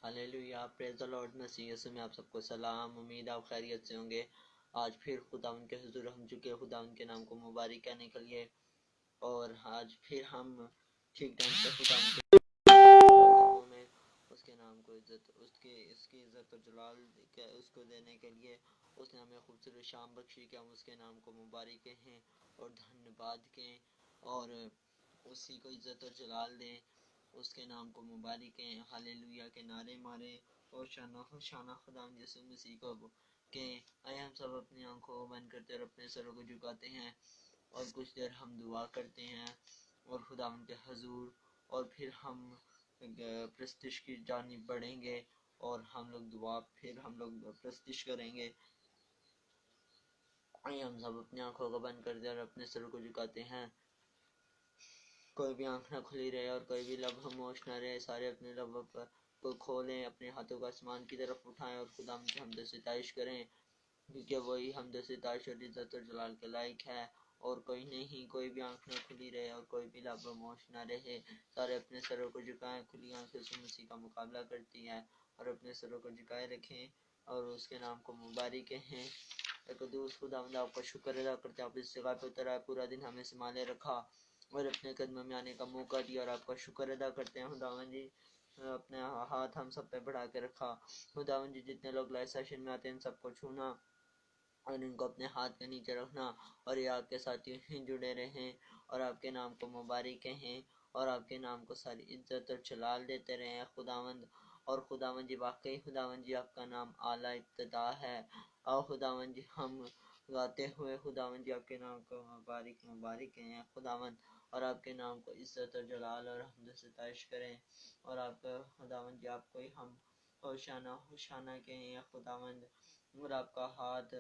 Hallelujah, praise the lord. मसीह यीशु में आप सबको सलाम। उम्मीद आप खैरियत से होंगे। आज फिर खुदा उनके हुजूर हम चुके, खुदा उनके नाम को मुबारक कहने के लिए। और आज फिर हम ठीक टाइम पे खुदा उनके कामों में उसके नाम को इज्जत, उसकी इज्जत और जलाल उसको देने के लिए उसने हमें खूबसूरत शाम बख्शी कि हम उसके नाम को मुबारक कहें और धन्यवाद कहें और उसी को इज्जत और जलाल दें, उसके नाम को मुबारक कहें, हालेलुया के नारे मारे और शाना खुदा यीशु मसीह को के। आइए हम सब अपनी आंखों को बंद करते और अपने सरों को झुकाते हैं और कुछ देर हम दुआ करते हैं और खुदा उनके हजूर, और फिर हम प्रस्तिश की जानिब बढ़ेंगे और हम लोग प्रस्तिश करेंगे। आइए हम सब अपनी आंखों को बंद करते और अपने सरों को झुकाते हैं। कोई भी आंख ना खुली रहे और कोई भी लब खामोश ना रहे। सारे अपने लब को खोलें, अपने हाथों को आसमान की तरफ उठाएं और खुदा की हमद सिताइश करें, क्योंकि वही हमद सिताइश और इज्जत और जलाल के लायक है और कोई नहीं। कोई भी आंख ना खुली रहे और कोई भी लब खामोश ना रहे। सारे अपने सरों को झुकाएं। खुली आंखें यीशु मसीह का मुकाबला करती हैं और अपने सरों को झुकाए रखें और उसके नाम को मुबारक कहें। कदूस खुदावंद, आपका शुक्र अदा करते हैं, आप इस जगह पे उतर आए, पूरा दिन हमें संभाले रखा और अपने कदमों में आने का मौका दिया और आपका शुक्र अदा करते हैं खुदावंद जी। अपने हाथ हम सब पे बढ़ा के रखा खुदावंद जी। जितने लोग लाइव सेशन में आते हैं इन सबको छूना और इनको अपने हाथ के नीचे रखना और ये आपके साथ ही जुड़े रहें और आपके नाम को मुबारक कहें और आपके नाम को सारी इज्जत और जलाल देते रहें खुदावंद। और खुदावंद जी, वाकई खुदावंद जी आपका नाम आला इब्तिदा है। और खुदावंद जी हम गाते हुए खुदावंद जी आपके नाम को मुबारक मुबारक कहें खुदावंद, और आपके नाम को इज्जत और जलाल और हमद सिताइश करें और आपका खुदावंद जी आपको ही हम होशाना होशाना कहें खुदावंद। और आपका हाथ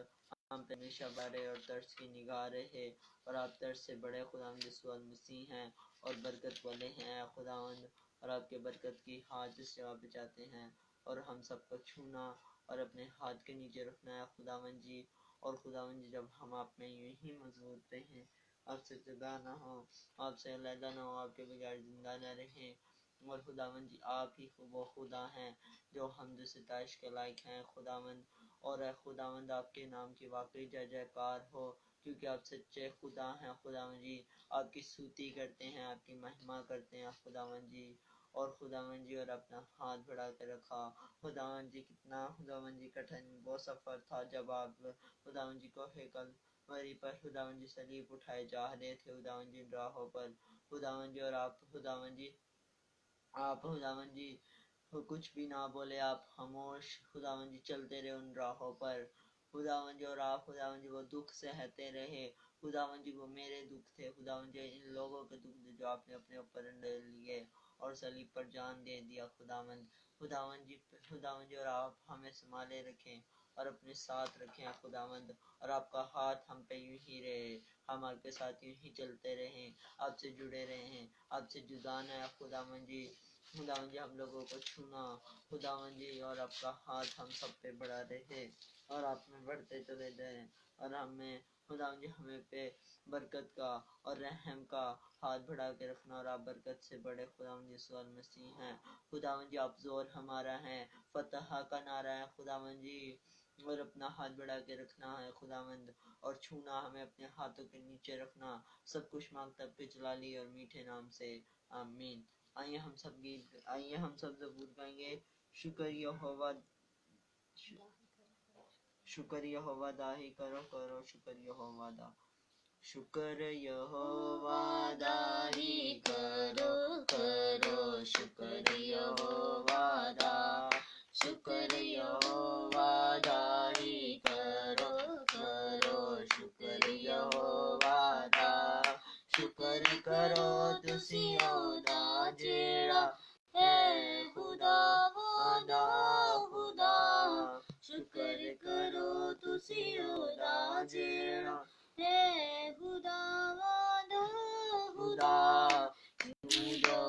हम पे हमेशा बड़े और तरस की निगाह रहे और आप तरस से बड़े खुदावंद यीशु मसीह हैं और बरकत वाले हैं खुदावंद। और आपके बरकत की हाथ इस जगह पे जाते हैं और हम सबको छूना और अपने हाथ के नीचे रखना है खुदावंद जी। और खुदावंद जी, जब हम आप में यूं ही मौजूद रहें, आपसे जुदा ना हो, आपसे अलहदा ना हो, आपके बगैर जिंदा न रहें। और खुदावंद जी, आप ही वो खुदा हैं जो हमद सिताइश के लायक हैं खुदावंद। और खुदावंद, आपके नाम की वाकई जय जयकार हो, क्योंकि आप सच्चे खुदा हैं खुदावंद जी। आपकी स्तुति करते हैं, आपकी महिमा करते हैं खुदावंद जी। और खुदावंद जी, और अपना हाथ बढ़ा कर रखा खुदावंद जी। कितना खुदावंद जी कठिन वो सफ़र था जब आप खुदावंद जी को हेकल वरी पर खुदावंद जी सलीब उठाए जा रहे थे खुदावंद जी राहों पर खुदावंद जी। और आप खुदावंद जी कुछ भी ना बोले, आप खामोश खुदावंद जी चलते रहे उन राहों पर खुदावंद जी। और आप खुदावंद जी वो दुख सहते रहे खुदावंद जी। वो मेरे दुख थे खुदावंद जी, इन लोगों के दुख थे जो आपने अपने ऊपर ले लिए और सलीब पर जान दे दिया खुदावंद जी। और आप हमें संभाले रखें और अपने साथ रखें खुदावंद। और आपका हाथ हम पे यूं ही रहे, हम आपके साथ यूं ही चलते रहें, आपसे जुड़े रहें, आपसे जुदा न है खुदावंद जी। हम लोगों को छूना खुदावंद जी, और आपका हाथ हम सब पे बढ़ा रहे और आप में बढ़ते चले जाएं और हमें खुदावंद जी हमें पे बरकत का और रहम का हाथ बढ़ा के रखना। और आप बरकत से बड़े खुदावंद यीशु मसीह हैं खुदावंद जी। आप जोर हमारा है, फतह का नारा है खुदावंद जी। और अपना हाथ बढ़ा के रखना है खुदावंद और छूना, हमें अपने हाथों के नीचे रखना। सब कुछ मांगता पे जलाली और मीठे नाम से आमीन। आइए हम सब ज़बूर गाएंगे। शुक्र यहोवा दाही करो करो, शुक्र यहोवा दा, शुक्र यहोवा दाही करो करो, शुक्र यहोवा दा, शुक्र यहोवा दाही करो करो, शुक्र यहोवा दा, शुक्र करो तुसी ओदा जेड़ा है खुदा वादा खुदा, शुक्र करो तुसी ओदा जेड़ा है खुदा वादा खुदा। क्यों जो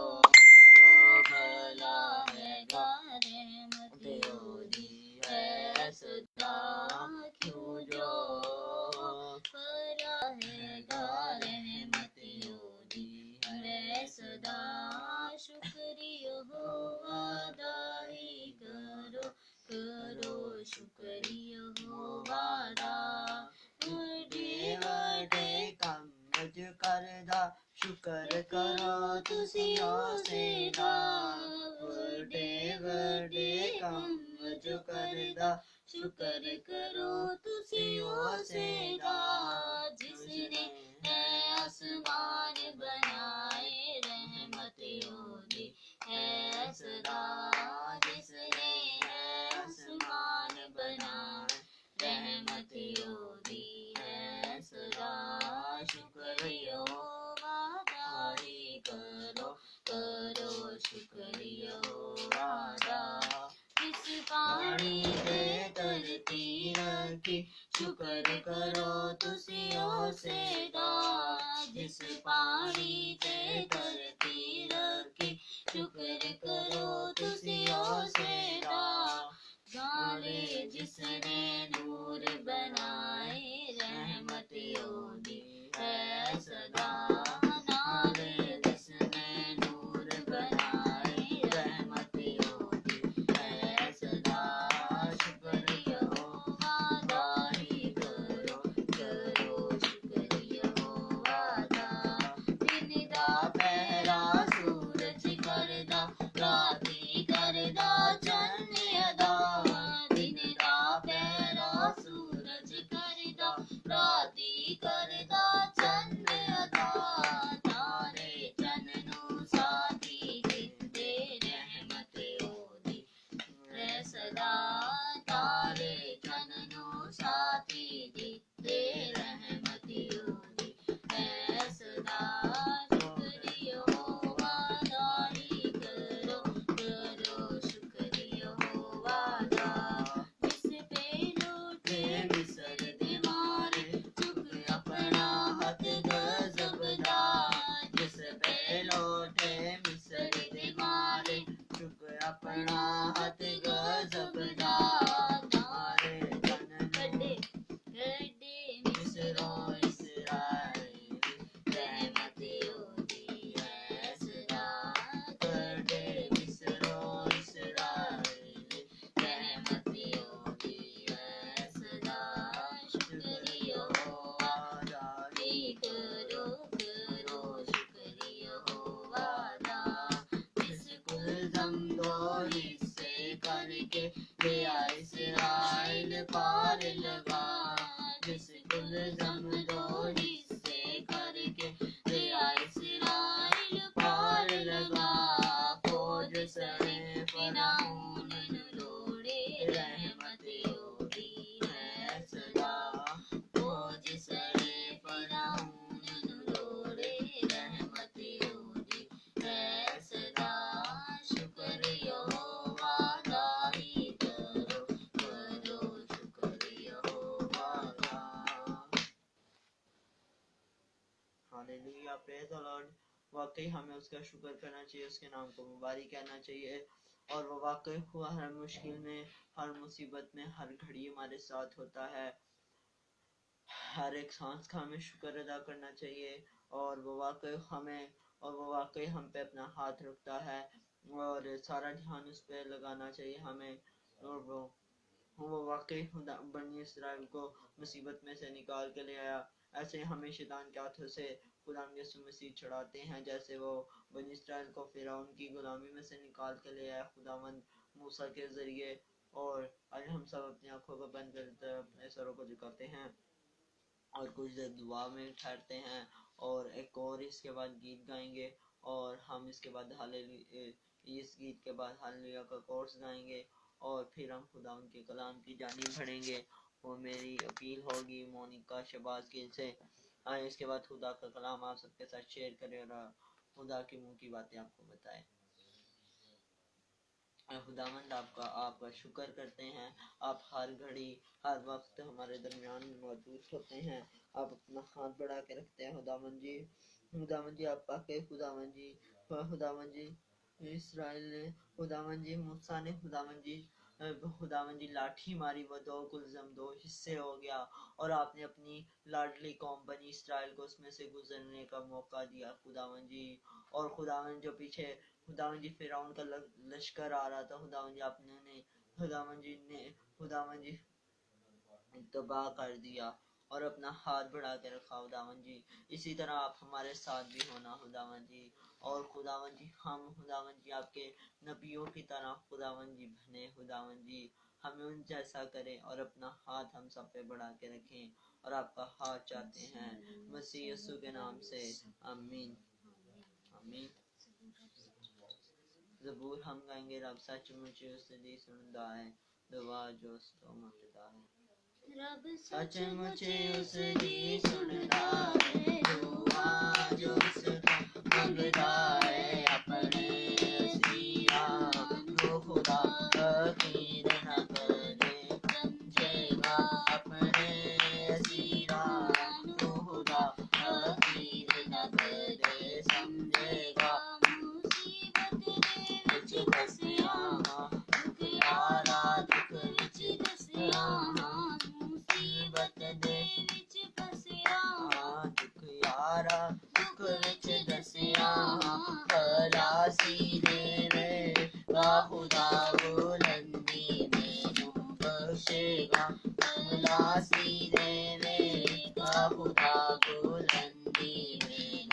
भला है रहमत ओदी है सदा, क्यों जो भला है रहमत ओदी है सदा, शुक्र यहोवा दाही कड़े कम जो करदा शुक्र करो तुसी उसेदा जिसने है आसमान बनाए रहमत ओदी है सदा जिसने है आसमान बनाए रहमत ओदी है सदा शुक्रिया वादारी करो करो शुक्रिया वादा जिस पानी दे धरती रखी शुक्र करो तुसी उसेदा जिस पानी दे धरती रखी शुक्र करो तुसी उसेदा नाले जिसने नूर बनाए रहमत ओदी है सदा नाले जिसने नूर बनाए रहमत ओदी है सदा शुक्रिया वादारी करो करो शुक्रिया वादा दिन दा पहरा सूरज करदा राती करदा चन्न अदा दिन दा पहरा सूरज करदा राती करदा चन्न अदा तारे चन्न नू साथी दिंदे रहमत ओदी है सदा तारे चन्न नू साथी दिंदे रहमत ओदी है सदा शुक्रिया वादारी करो करो शुक्रिया वादा जिस पे लौटे मिस्र दे मारे चुक अपना हथ गजबदा जिस पे लौटे मिस्र दे मारे चुक अपना हथ गजबदा तारे चन्न कड़े कड़े मिस्रो इसराइल रहमत ओदी है सदा कड़े मिस्रो इसराइल रहमत ओदी है सदा शुक्रिया वादारी करो करो शुक्रिया वादा जिस कुल जमदोरी से करके लिया इसराइल पार लगा जिस कुल जमदोरी से करके लिया इसराइल पार लगा फौज सरे फिरौन लोड़े रहमत ओदी है सदा फौज सरे फिरौन लोड़े रहमत ओदी है सदा शुक्रिया वादारी करो करो शुक्रिया वादा हालेलुया प्रेज द लॉर्ड वाकई हमें उसका शुक्र करना चाहिए उसके नाम को मुबारक कहना चाहिए और वो वाकई हुआ हर मुश्किल में हर मुसीबत में हर घड़ी हमारे साथ होता है हर एक सांस का हमें शुक्र अदा करना चाहिए और वो वाकई हम पे अपना हाथ रखता है और सारा ध्यान उस पे लगाना चाहिए हमें और वो वाकई बनी इसराइल को मुसीबत में से निकाल के ले आया ऐसे हमें शैतान के हाथों से खुदा यीशु मसीह छुड़ाते हैं जैसे वो बनी इसराइल को फिरौन की गुलामी में से निकाल के ले आया खुदावंद मूसा के जरिए और आज हम सब अपनी आंखों को बंद करते अपने सरों को झुकाते हैं और कुछ देर दुआ में ठहरते हैं और एक और इसके बाद गीत गाएंगे और हम इसके बाद इस गीत के बाद हालेलुया का कोर्स गाएंगे और फिर हम खुदा उनके कलाम की जानिब बढ़ेंगे वो मेरी अपील होगी मोनिका शबाज गिल से इसके बाद खुदा का कलाम आप सबके साथ शेयर करें और खुदा के मुंह की बातें आपको बताएं खुदावंद आपका शुक्र करते हैं आप हर घड़ी हर वक्त हमारे दरमियान में मौजूद होते हैं आप अपना हाथ बढ़ा के रखते हैं खुदावंद जी आप पाके खुदावंद जी इस्राएल ने खुदावंद जी मूसा ने खुदावंद जी लाठी मारी वो दो गुलजम दो हिस्से हो गया और आपने अपनी लाडली कौम बनी इस्राएल को उसमें से गुजरने का मौका दिया खुदावंद जी और खुदावंद जो पीछे खुदावंद जी फिरौन का लश्कर आ रहा था खुदावंद जी तबाह कर दिया और अपना हाथ बढ़ा के रखा खुदावंद जी इसी तरह आप हमारे साथ भी होना खुदावंद जी और खुदावन जी हम खुदावन जी आपके नबियों की तरह खुदावन जी बने। खुदावन जी हमें उन जैसा करें और अपना हाथ हम सब पे बढ़ा के रखें और आपका हाथ चाहते हैं मसीह यीशु के नाम से आमीन आमीन। ज़बूर हम गाएंगे रब सचमुच उसदी सुनदा है दुआ जो उसको मंगदा है। रब सचमुच उसदी सुनदा है दुआ जो उसको मंगदा है। अपने सिया रो खुदा फकीर न करे समझेगा। अपने सिया रो खुदा फकीर न करे समझेगा। खलासी देवे खुदा बुलंदी में बख्शेगा। खलासी देवे खुदा बुलंदी में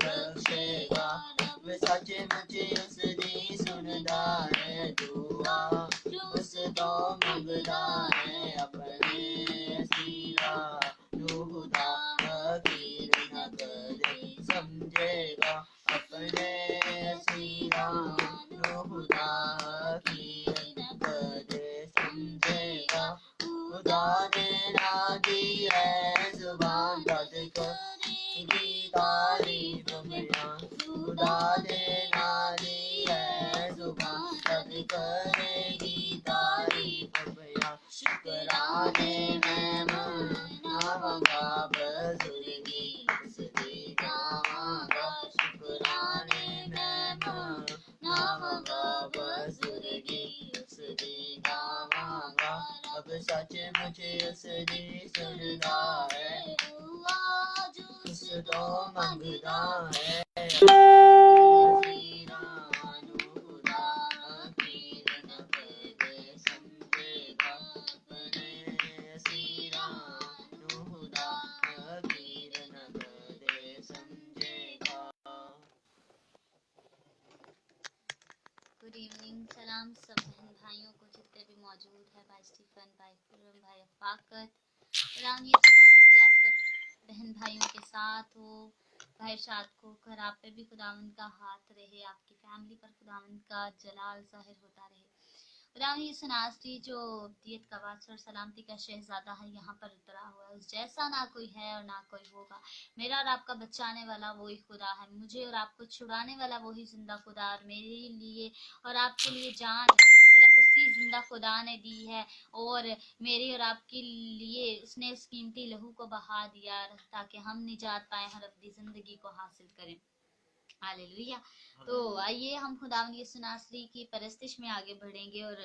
बख्शेगा। रब सचमुच उसदी सुनदा है दुआ उस तो मंगदा है। अपने सिया रू खुदा फकीर न करे समझेगा। अपने सिया रू खुदा फकीर न करे समझेगा। खुदा ने ना दी है जुबान दद करेगी तारीफ बयां। खुदा ने ना दी है जुबान दद करेगी तारीफ बयां। शुक्राने में मनावांगा बुजुर्गी उसदी गावांगा। शुक्राने में मनावांगा बुजुर्गी उसदी गावांगा। अब सचमुच उसदी सुनदा है दुआ जो उस तो मंगदा है। गुड इवनिंग, सलाम सब बहन भाइयों को जितने भी मौजूद है, भाई स्टीफन, भाई खुरम, भाई फाकत। खुदावंद यीशु आप सब बहन भाइयों के साथ हो। भाई शाद को घर आप पे भी खुदावंद का हाथ रहे, आपकी फैमिली पर खुदावंद का जलाल ज़ाहिर होता रहे। खुदावंद यीशु नासरी जो दियत का वारिस और सलामती का शहजादा है यहाँ पर उतरा हुआ है, उस जैसा ना कोई है और ना कोई होगा। मेरा और आपका बचाने वाला वही खुदा है, मुझे और आपको छुड़ाने वाला वही जिंदा खुदा, और मेरे लिए और आपके लिए जान सिर्फ उसी जिंदा खुदा ने दी है, और मेरे और आपके लिए उसने उस कीमती लहू को बहा दिया ताकि हम निजात पाए, हर अपनी जिंदगी को हासिल करें। हालेलुया। तो आइए हम खुदावंद यीशु नासरी की परस्तिश में आगे बढ़ेंगे और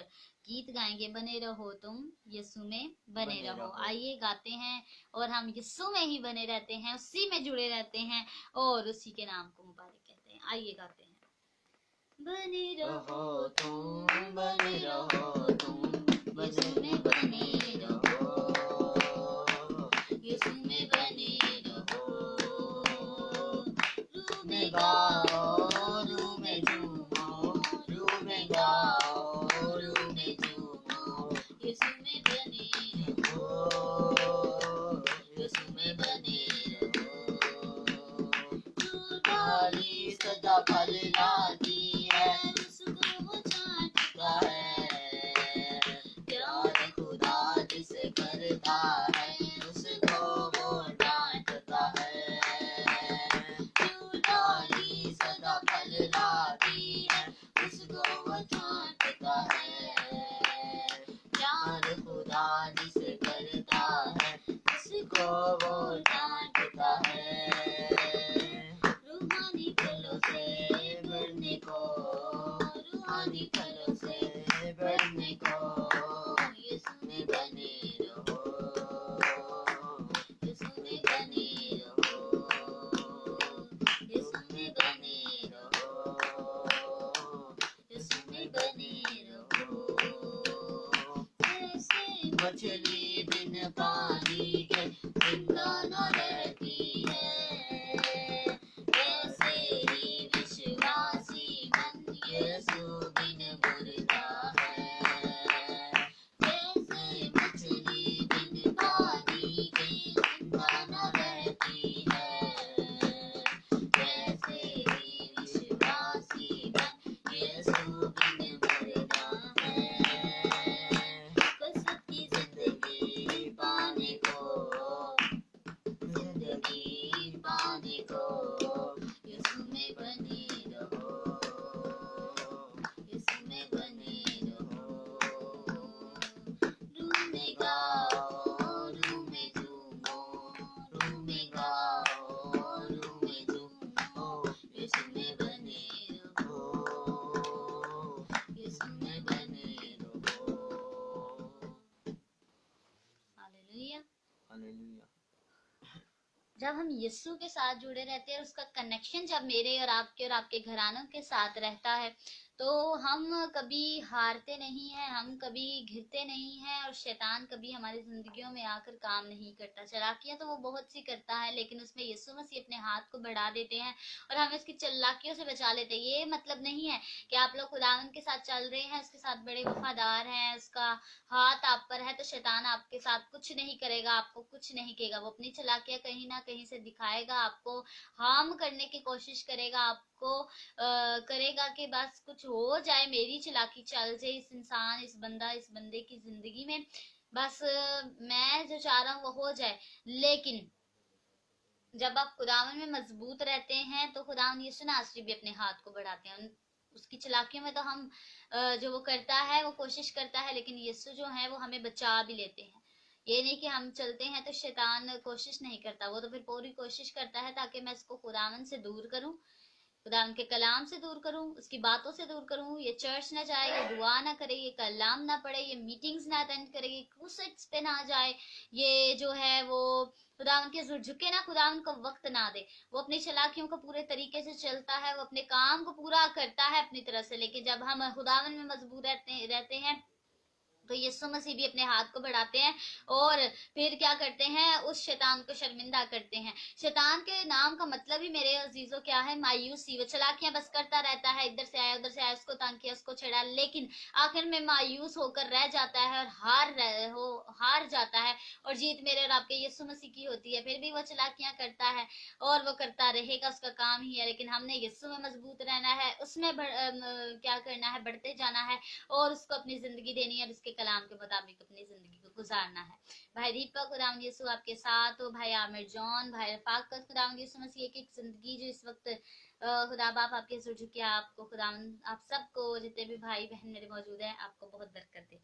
गीत गाएंगे, बने रहो तुम यीशु में बने रहो। आइए गाते हैं और हम यीशु में ही बने रहते हैं, उसी में जुड़े रहते हैं और उसी के नाम को मुबारक कहते हैं। आइए गाते हैं। बने रहो तुम, बने रहो तुम यीशु में बने रहो, यीशु में बने रहो। रूह में गाओ, रूह में झूमो, रूह में गाओ, रूह में झूमो, यीशु में बने रहो, यीशु में बने रहो। डाली सदा फल लाती है, उसको वो छांटता है। प्यार खुदा जिसे करता है, उसको वो डांटता है। डाली सदा फल लाती है, उसको वो छांटता है। प्यार खुदा जिसे करता है, उसको वो डांटता है। रूहानी फलों से बढ़ने को, रूहानी फलों से बढ़ने को, यीशु में बने रहो, यीशु में बने रहो, यीशु में बने रहो, यीशु में बने रहो। जैसे मछली बिन पानी के जिंदा न रहती है, ऐसे ही विश्वासी जब हम यीशु के साथ जुड़े रहते हैं, उसका कनेक्शन जब मेरे और आपके घरानों के साथ रहता है, तो हम कभी हारते नहीं हैं, हम कभी घिरते नहीं हैं, और शैतान कभी हमारी जिंदगियों में आकर काम नहीं करता। चालाकियां तो वो बहुत सी करता है, लेकिन उसमें यीशु मसीह अपने हाथ को बढ़ा देते हैं और हमें उसकी चालाकियों से बचा लेते हैं। ये मतलब नहीं है कि आप लोग खुदावन के साथ चल रहे हैं, उसके साथ बड़े वफादार हैं, उसका हाथ आप पर है, तो शैतान आपके साथ कुछ नहीं करेगा, आपको कुछ नहीं कहेगा। वो अपनी चालाकियां कहीं ना कहीं से दिखाएगा, आपको हार्म करने की कोशिश करेगा, आपको करेगा कि बस कुछ हो जाए, मेरी चालाकी चल जाए इस इंसान, इस बंदे की जिंदगी में, बस मैं जो चाह रहा हूँ वो हो जाए। लेकिन जब आप खुदावन में मजबूत रहते हैं, तो खुदावन यीशु नासरी भी अपने हाथ को बढ़ाते हैं। उसकी चालाकियों में तो हम जो वो करता है, वो कोशिश करता है, लेकिन यीशु जो है वो हमें बचा भी लेते हैं। ये नहीं कि हम चलते हैं तो शैतान कोशिश नहीं करता, वो तो फिर पूरी कोशिश करता है ताकि मैं इसको खुदावन से दूर करूं, खुदावन के कलाम से दूर करूं, उसकी बातों से दूर करूं। ये चर्च ना जाए, ये दुआ ना करे, ये कलाम ना पढ़े, ये मीटिंग्स ना अटेंड करे, ये क्रूसेड्स पे ना जाए, ये जो है वो खुदावन के हज़ूर झुके ना, खुदावन को वक्त ना दे। वो अपनी चालाकियों को पूरे तरीके से चलता है, वो अपने काम को पूरा करता है अपनी तरफ से। लेकिन जब हम खुदावन में मजबूत रहते हैं, तो यीशु मसीह भी अपने हाथ को बढ़ाते हैं और फिर क्या करते हैं, उस शैतान को शर्मिंदा करते हैं। शैतान के नाम का मतलब ही मेरे अजीजों क्या है, मायूसी। वो चालाकियां बस करता रहता है, इधर से आया उधर से आया, उसको तंग किया उसको छेड़ा, लेकिन आखिर में मायूस होकर रह जाता है और हार जाता है, और जीत मेरे और आपके यीशु मसीह की होती है। फिर भी वो चालाकियां करता है और वो करता रहेगा, उसका काम ही है। लेकिन हमने यीशु में मजबूत रहना है, उसमें क्या करना है, बढ़ते जाना है और उसको अपनी जिंदगी देनी है, उसके कलाम के मुताबिक अपनी जिंदगी को गुजारना है। भाई दीपक, खुदावंद यीशु आपके साथ हो। भाई आमिर जॉन, भाई रफाकत, खुदावंद यीशु मसीह एक जिंदगी जो इस वक्त खुदा बाप आपके सुर झुके, आपको खुदावंद, आप सबको, जितने भी भाई बहन मेरे मौजूद हैं, आपको बहुत बरकत दे।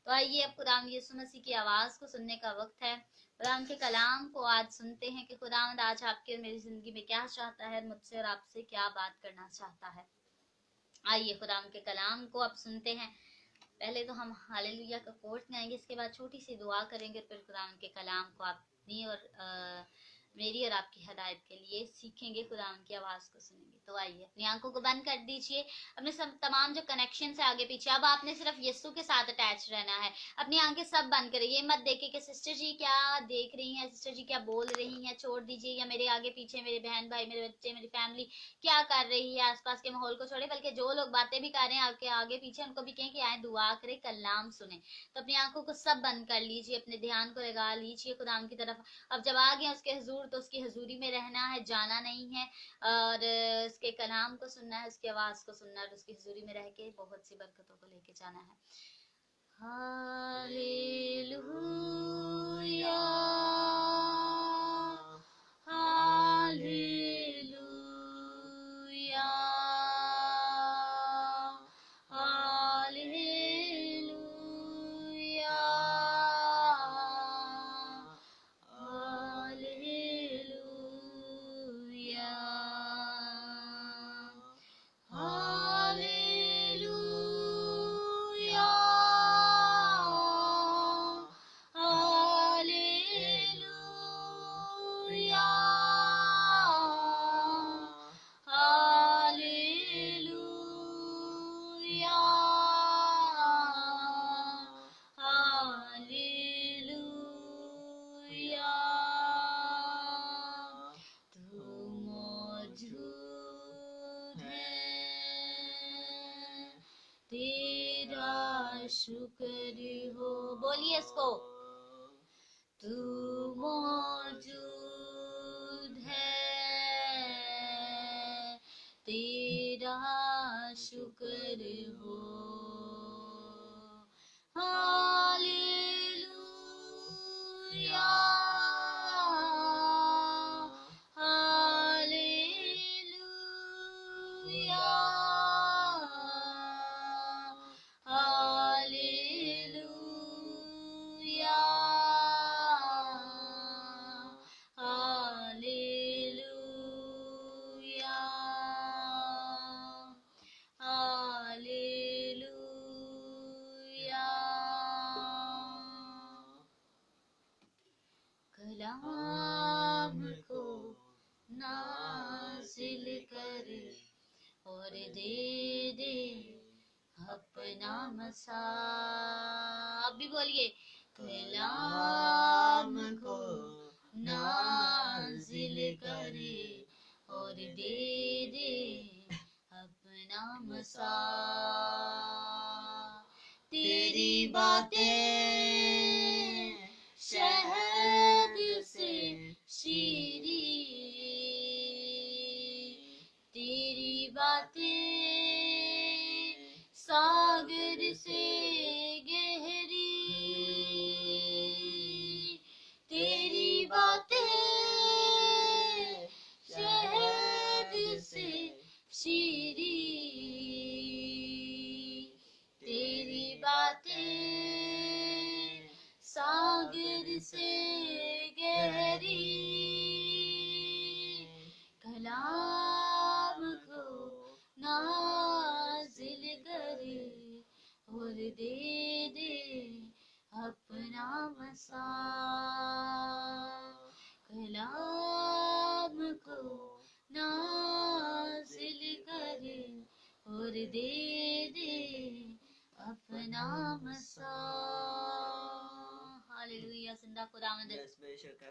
तो आइए अब खुदावंद यीशु मसीह की आवाज को सुनने का वक्त है। खुदावंद के कलाम को आज सुनते हैं कि खुदावंद आज आपके और मेरी जिंदगी में क्या चाहता है, मुझसे और आपसे क्या बात करना चाहता है। आइए खुदावंद के कलाम को अब सुनते हैं। पहले तो हम हालेलुया का कोर्स गाएंगे, इसके बाद छोटी सी दुआ करेंगे, फिर खुदावन के कलाम को अपनी और मेरी और आपकी हदायत के लिए सीखेंगे, खुदावन की आवाज को सुनेंगे। तो आइए अपनी आंखों को बंद कर दीजिए, अपने सब तमाम जो कनेक्शन है आगे पीछे, अब आपने सिर्फ यीशु के साथ अटैच रहना है। अपनी आंखें सब बंद करिए, ये मत देखे कि सिस्टर जी क्या देख रही हैं, सिस्टर जी क्या बोल रही हैं, छोड़ दीजिए, या मेरे आगे पीछे मेरे बहन भाई, मेरे बच्चे, मेरी फैमिली क्या कर रही है, आसपास के माहौल को छोड़े, बल्कि जो लोग बातें भी कर रहे हैं आपके आगे पीछे, उनको भी कहें कि आए दुआ करें, कलाम सुने। तो अपनी आंखों को सब बंद कर लीजिए, अपने ध्यान को लगा लीजिए खुदाम की तरफ। अब जब आ गए उसके हुजूर, तो उसकी हजूरी में रहना है, जाना नहीं है, और उसके कलाम को सुनना है, उसकी आवाज को सुनना है, और उसकी हजूरी में रह के बहुत सी बरकतों को लेके जाना है। Hallelujah, hallelujah, hallelujah, hallelujah, hallelujah, hallelujah, hallelujah, hallelujah. तू मौजूद है, तेरा शुक्र हो, बोलिए इसको। तू मौजूद है, तेरा शुक्र हो। हालेलुया, हालेलुया, हालेलुया, सा। अब भी बोलिए, कलाम को नाजिल करे और दे दे अपना मसा। तेरी बातें शहद से शीरी, तेरी बातें सागर से गहरी, तेरी बातें शहद से शीरी, तेरी बातें सागर से गहरी। कलाम को नाजिल करे और दे दे अपना मसा। कलाम को नाजिल करे और दे दे अपना मसा। हालेलुया। जिंदा खुदावंद,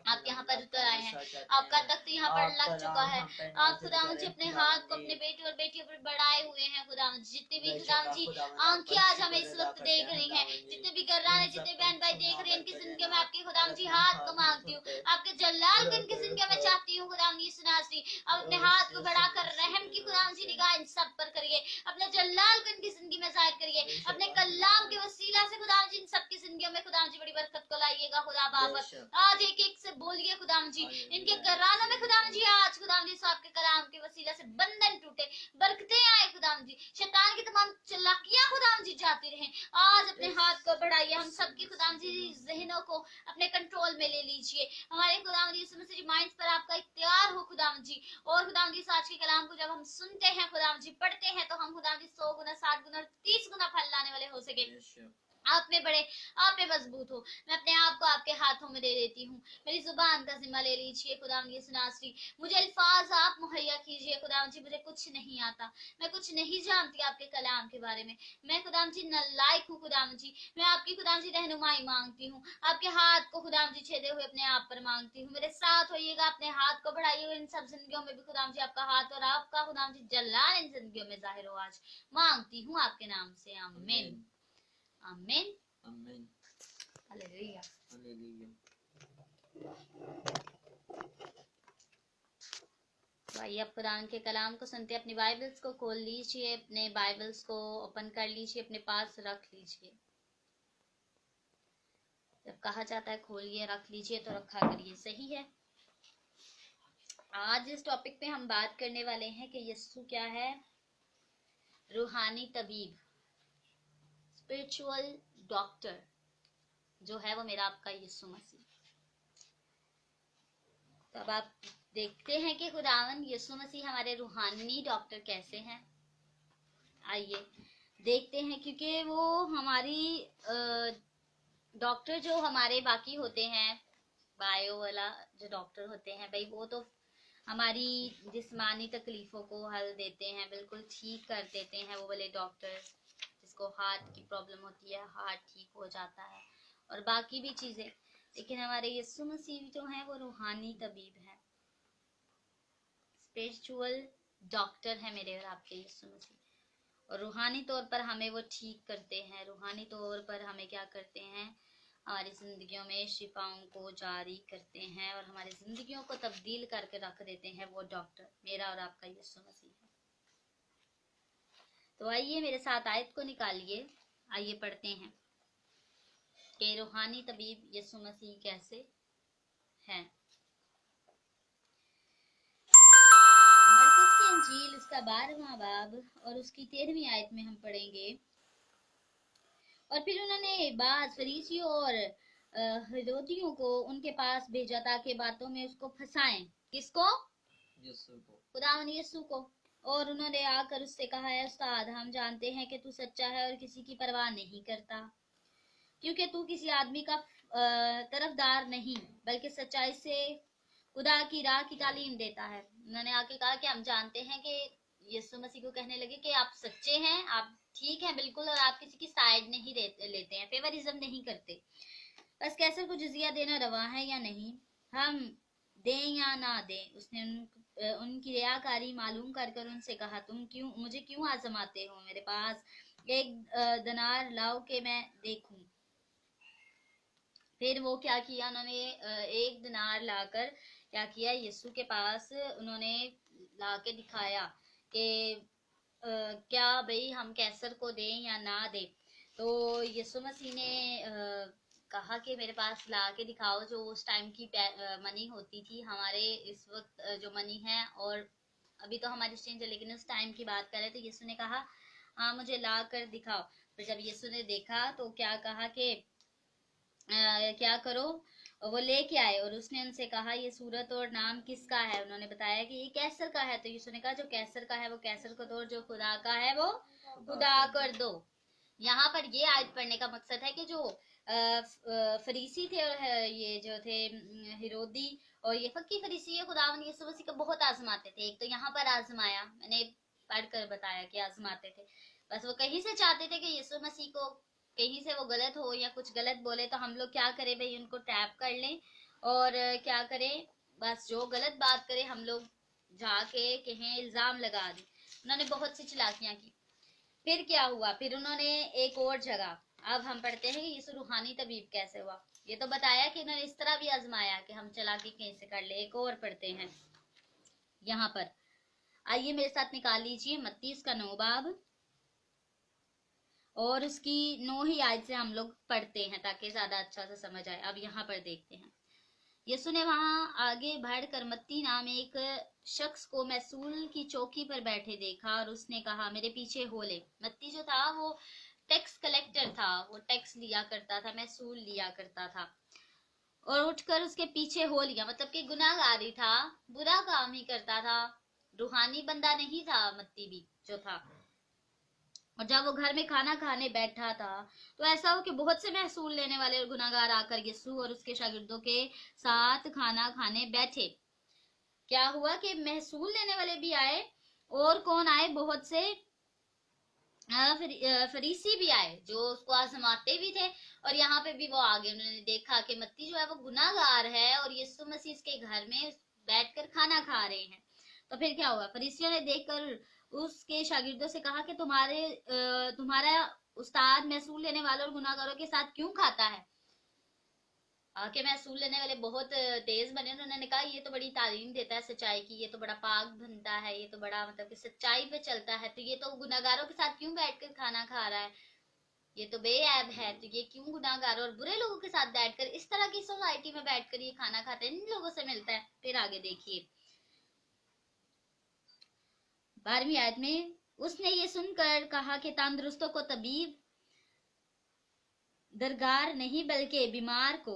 आप यहाँ पर उतर आए हैं, आपका तख्त यहाँ पर लग चुका है। आप खुदावंद जी अपने हाथ को अपने बेटे और बेटियों पर बढ़ाए हुए हैं। खुदावंद जितने भी खुदावंद जी आंखें आज हमें इस वक्त देख रही हैं, जितने भी गर्राने, जितने बहन भाई देख रहे हैं, इनकी जिंदगी में आपके खुदावंद जी हाथ को मांगती हूँ, आपके जलाल को इनकी जिंदगी में चाहती हूँ। खुदावंद यीशु नासरी, अब अपने हाथ को बढ़ाकर रहम की खुदावंद जी निगाह इन सब पर करिए, अपने जलाल को इनकी जिंदगी में जाहिर करिए, अपने कलाम के वसीला से खुदावंद जी इन सबकी जिंदगियों में खुदावंद जी बड़ी बरकत को लाइएगा। खुदा बाप आज एक एक से बोलिए खुदावंद जी, इनके घरानों में खुदावंद जी आज खुदावंद जी आपके कलाम के वसीला से बंधन टूटे, बरकतें आए खुदावंद जी, शैतान की तमाम चालाकियां खुदावंद जी जाती रहें। आज अपने हाथ को बढ़ाइए, हम सबकी खुदावंद जी ज़हनों को अपने कंट्रोल में ले लीजिए। हमारे खुदावंद यीशु मसीह माइंड्स पर आपका इख्तियार हो खुदावंद जी। और खुदावंद जी आज के कलाम को जब हम सुनते हैं खुदावंद जी, पढ़ते हैं, तो हम खुदावंद जी 100 गुना 60 गुना 30 गुना फल लाने वाले हो सके। आप में बड़े, आप में मजबूत हो। मैं अपने आप को आपके हाथों में दे देती हूँ, मेरी जुबान का जिम्मा ले लीजिए खुदावंद यीशु नासरी। मुझे अल्फाज आप मुहैया कीजिए खुदावंद जी, मुझे कुछ नहीं आता, मैं कुछ नहीं जानती आपके कलाम के बारे में, मैं खुदावंद जी नालायक हूँ खुदावंद जी। मैं आपकी खुदावंद जी रहनुमाई मांगती हूँ, आपके हाथ को खुदावंद जी छेदे हुए अपने आप पर मांगती हूँ। मेरे साथ होइएगा, अपने हाथ को बढ़ाइए हुए इन सब जिंदगियों में भी खुदावंद जी आपका हाथ और आपका खुदावंद जी जलाल इन जिंदगियों में जाहिर हो। आज मांगती हूँ आपके नाम से, आमीन आमीन आमीन। Hallelujah hallelujah. भाई अब कुरान के कलाम को सुनते, अपनी बाइबल्स को खोल लीजिए, अपने बाइबल्स को ओपन कर लीजिए, अपने पास रख लीजिए। जब कहा जाता है खोलिए रख लीजिए तो रखा करिए, सही है। आज इस टॉपिक पे हम बात करने वाले हैं कि यीशु क्या है, रूहानी तबीब, स्पिरिचुअल डॉक्टर जो है वो मेरा आपका यीशु मसीह। तो अब आप देखते हैं कि खुदावन यीशु मसीह हमारे रूहानी डॉक्टर कैसे हैं। आइए देखते हैं, क्योंकि वो हमारी डॉक्टर जो हमारे बाकी होते हैं, बायो वाला जो डॉक्टर होते हैं भाई, वो तो हमारी जिस्मानी तकलीफों को हल देते हैं, बिल्कुल ठीक कर देते हैं। वो वाले डॉक्टर जिसको हार्ट की प्रॉब्लम होती है, हार्ट ठीक हो जाता है और बाकी भी चीजें। लेकिन हमारे यीशु मसीह जो हैं वो रूहानी तबीब हैं, स्पिरिचुअल डॉक्टर है मेरे और आपके यीशु मसीह। और रूहानी तौर पर हमें वो ठीक करते हैं, रूहानी तौर पर हमें क्या करते हैं, हमारी जिंदगियों में शिफाओं को जारी करते हैं और हमारी जिंदगियों को तब्दील करके रख देते हैं। वो डॉक्टर मेरा और आपका यीशु मसीह है। तो आइए मेरे साथ आयत को निकालिए, आइए पढ़ते हैं कि रूहानी तबीब यीशु मसीह कैसे हैं। मरकुस की इंजील उसका 12वां बाब और उसकी 13वीं आयत में हम पढ़ेंगे। और फिर उन्होंने बाद फरीसियों और हेरोदियों को उनके पास भेजा ताकि बातों में उसको फंसाएं। किसको? यीशु को, खुदावन यीशु को। और उन्होंने आकर उससे कहा, है उस्ताद, हम जानते हैं कि तू सच्चा है और किसी की परवाह नहीं करता, क्योंकि तू किसी आदमी का तरफदार नहीं बल्कि सच्चाई से खुदा की राह की तालीम देता है। उन्होंने आके कहा कि हम जानते हैं कि यीशु मसीह को कहने लगे कि आप सच्चे हैं, आप ठीक है बिल्कुल, और आप किसी की साइड नहीं लेते हैं, फेवरिज्म नहीं करते। बस कैसर को जिजिया देना रवा है या नहीं, हम दें या ना दें। उसने उनकी रियाकारी मालूम कर कर उनसे कहा, तुम क्यों मुझे क्यों आजमाते हो, मेरे पास एक दिनार लाओ के मैं देखूं। फिर वो क्या किया, उन्होंने एक दिनार लाकर क्या किया, यीशु के पास उन्होंने लाके दिखाया कि क्या भाई हम कैसर को दें या ना दें। तो यीशु मसीह ने कहा कि मेरे पास ला के दिखाओ, जो उस टाइम की मनी होती थी। हमारे इस वक्त जो मनी है और अभी तो हमारी चेंज है, लेकिन उस टाइम की बात करें तो यीशु ने कहा हाँ मुझे ला कर दिखाओ। फिर जब यीशु ने देखा तो क्या कहा कि क्या करो, वो लेके आए और उसने उनसे कहा ये सूरत और नाम किसका है। उन्होंने बताया कि ये कैसर का है। तो यीशु ने कहा जो कैसर का है वो कैसर को दो, और जो खुदा का है वो खुदा कर दो। यहाँ पर ये आयत पढ़ने का मकसद है कि जो फरीसी थे और ये जो थे हिरोदी और ये फक्की फरीसी है, खुदावंद यीशु मसीह को बहुत आजमाते थे। एक तो यहाँ पर आजमाया, मैंने पढ़कर बताया कि आजमाते थे। बस वो कहीं से चाहते थे कि यीशु मसीह को कहीं से वो गलत हो या कुछ गलत बोले तो हम लोग क्या करें भाई, उनको टैप कर लें और क्या करें, बस जो गलत बात करे हम लोग जाके कहें, इल्जाम लगा दें। उन्होंने बहुत सी चालाकियां की। फिर क्या हुआ, फिर उन्होंने एक और जगह, अब हम पढ़ते हैं कि यीशु रूहानी तबीब कैसे हुआ। ये तो बताया कि उन्होंने इस तरह भी आजमाया कि हम चालाकी कैसे कर ले। एक और पढ़ते हैं यहाँ पर, आइए मेरे साथ निकाल लीजिए मत्ती का 9 बाब और उसकी 9 ही आयत से हम लोग पढ़ते हैं ताकि ज्यादा अच्छा से समझ आए। अब यहाँ पर देखते हैं, यीशु ने वहां आगे बढ़कर मत्ती नाम एक शख्स को महसूल की चौकी पर बैठे देखा और उसने कहा मेरे पीछे हो ले। मत्ती जो था वो टैक्स कलेक्टर था, वो टैक्स लिया करता था, महसूल लिया करता था, और उठकर उसके पीछे हो लिया। मतलब कि गुनाहगारी था, बुरा काम ही करता था, रूहानी बंदा नहीं था मत्ती भी जो था। और जब वो घर में खाना खाने बैठा था तो ऐसा हो कि बहुत से महसूल लेने वाले गुनाहगार आकर यीशु और उसके शागिर्दों के साथ खाना खाने बैठे। क्या हुआ कि महसूल लेने वाले भी आए, और कौन आए, बहुत से फरीसी भी आए जो उसको आजमाते भी थे। और यहाँ पे भी वो आ गए, उन्होंने देखा कि मत्ती जो है वो गुनाहगार है और यीशु मसीह के घर में बैठकर खाना खा रहे हैं। तो फिर क्या हुआ, फरीसियों ने देखकर उसके शागिर्दों से कहा कि तुम्हारा उस्ताद महसूल लेने वालों और गुनाहगारों के साथ क्यों खाता है। के महसूल लेने वाले बहुत तेज बने, उन्होंने कहा ये तो बड़ी तालीम देता है सच्चाई की, ये तो बड़ा पाक बनता है, ये तो बड़ा मतलब कि सच्चाई पे चलता है, तो ये तो गुनाहगारों के साथ क्यों बैठकर खाना खा रहा है, ये तो बेऐब है, तो ये क्यों गुनाहगारों और बुरे लोगों के साथ बैठकर इस तरह की सोसाइटी में बैठकर ये खाना खाते हैं, इन लोगों से मिलता है। फिर आगे देखिए 12वीं आयत में, उसने ये सुनकर कहा कि तंदुरुस्तों को तबीब दरगार नहीं बल्कि बीमार को,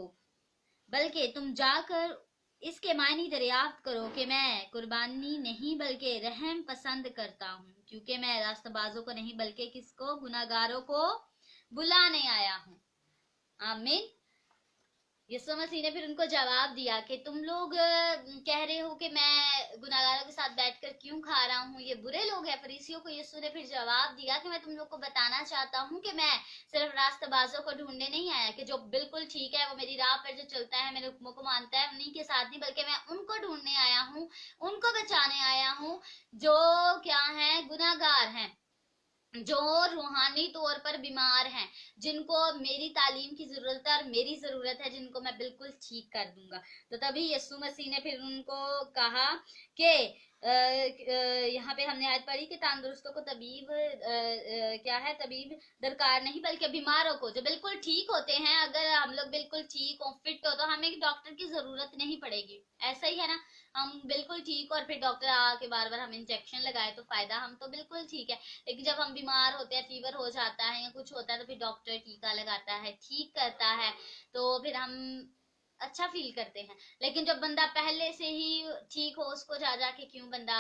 बल्कि तुम जाकर इसके मायने दरियाफ्त करो कि मैं कुर्बानी नहीं बल्कि रहम पसंद करता हूँ, क्योंकि मैं रास्तबाजों को नहीं बल्कि किसको, गुनाहगारों को बुलाने आया हूँ। आमीन। यीशु मसीह ने फिर उनको जवाब दिया कि तुम लोग कह रहे हो कि मैं गुनाहगारों के साथ बैठकर क्यों खा रहा हूँ, ये बुरे लोग हैं। फरीसियों को यीशु ने फिर जवाब दिया कि मैं तुम लोग को बताना चाहता हूँ कि मैं सिर्फ रास्तबाजों को ढूंढने नहीं आया, कि जो बिल्कुल ठीक है, वो मेरी राह पर जो चलता है, मेरे हुक्मों को मानता है, उन्हीं के साथ नहीं, बल्कि मैं उनको ढूंढने आया हूँ, उनको बचाने आया हूँ जो क्या है, गुनाहगार हैं, जो रूहानी तौर पर बीमार हैं, जिनको मेरी तालीम की जरूरत है और मेरी जरूरत है, जिनको मैं बिल्कुल ठीक कर दूंगा। तो तभी यीशु मसीह ने फिर उनको कहा कि यहाँ पे हमने आयत पढ़ी कि तंदुरुस्तों को तबीब क्या है, तबीब दरकार नहीं बल्कि बीमारों को, जो बिल्कुल ठीक होते हैं। अगर हम लोग बिल्कुल ठीक हो, फिट हो, तो हमें डॉक्टर की जरूरत नहीं पड़ेगी। ऐसा ही है ना, हम बिल्कुल ठीक और फिर डॉक्टर आके बार बार हम इंजेक्शन लगाए तो फायदा, हम तो बिल्कुल ठीक है। लेकिन जब हम बीमार होते हैं, फीवर हो जाता है या कुछ होता है, तो फिर डॉक्टर टीका लगाता है, ठीक करता है, तो फिर हम अच्छा फील करते हैं। लेकिन जब बंदा पहले से ही ठीक हो, उसको जा जाके क्यों बंदा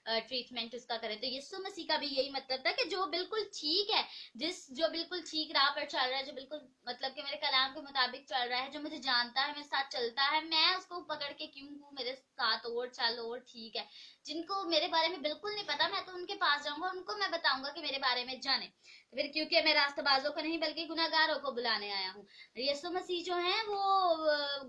ट्रीटमेंट उसका करे। तो यीशु मसीह का भी यही मतलब था कि जो बिल्कुल ठीक है, जो बिल्कुल ठीक राह पर चल रहा है, जो बिल्कुल मतलब कि मेरे कलाम के मुताबिक मुताबिक चल रहा है, जो मुझे जानता है, मेरे साथ चलता है, मैं उसको पकड़ के क्यों हूँ मेरे साथ और चल और ठीक है। जिनको मेरे बारे में बिल्कुल नहीं पता, मैं तो उनके पास जाऊंगा, उनको मैं बताऊंगा कि मेरे बारे में जाने। तो फिर क्योंकि मैं रास्तबाजों को नहीं बल्कि गुनाहगारों को बुलाने आया हूँ। यीशु मसीह जो है वो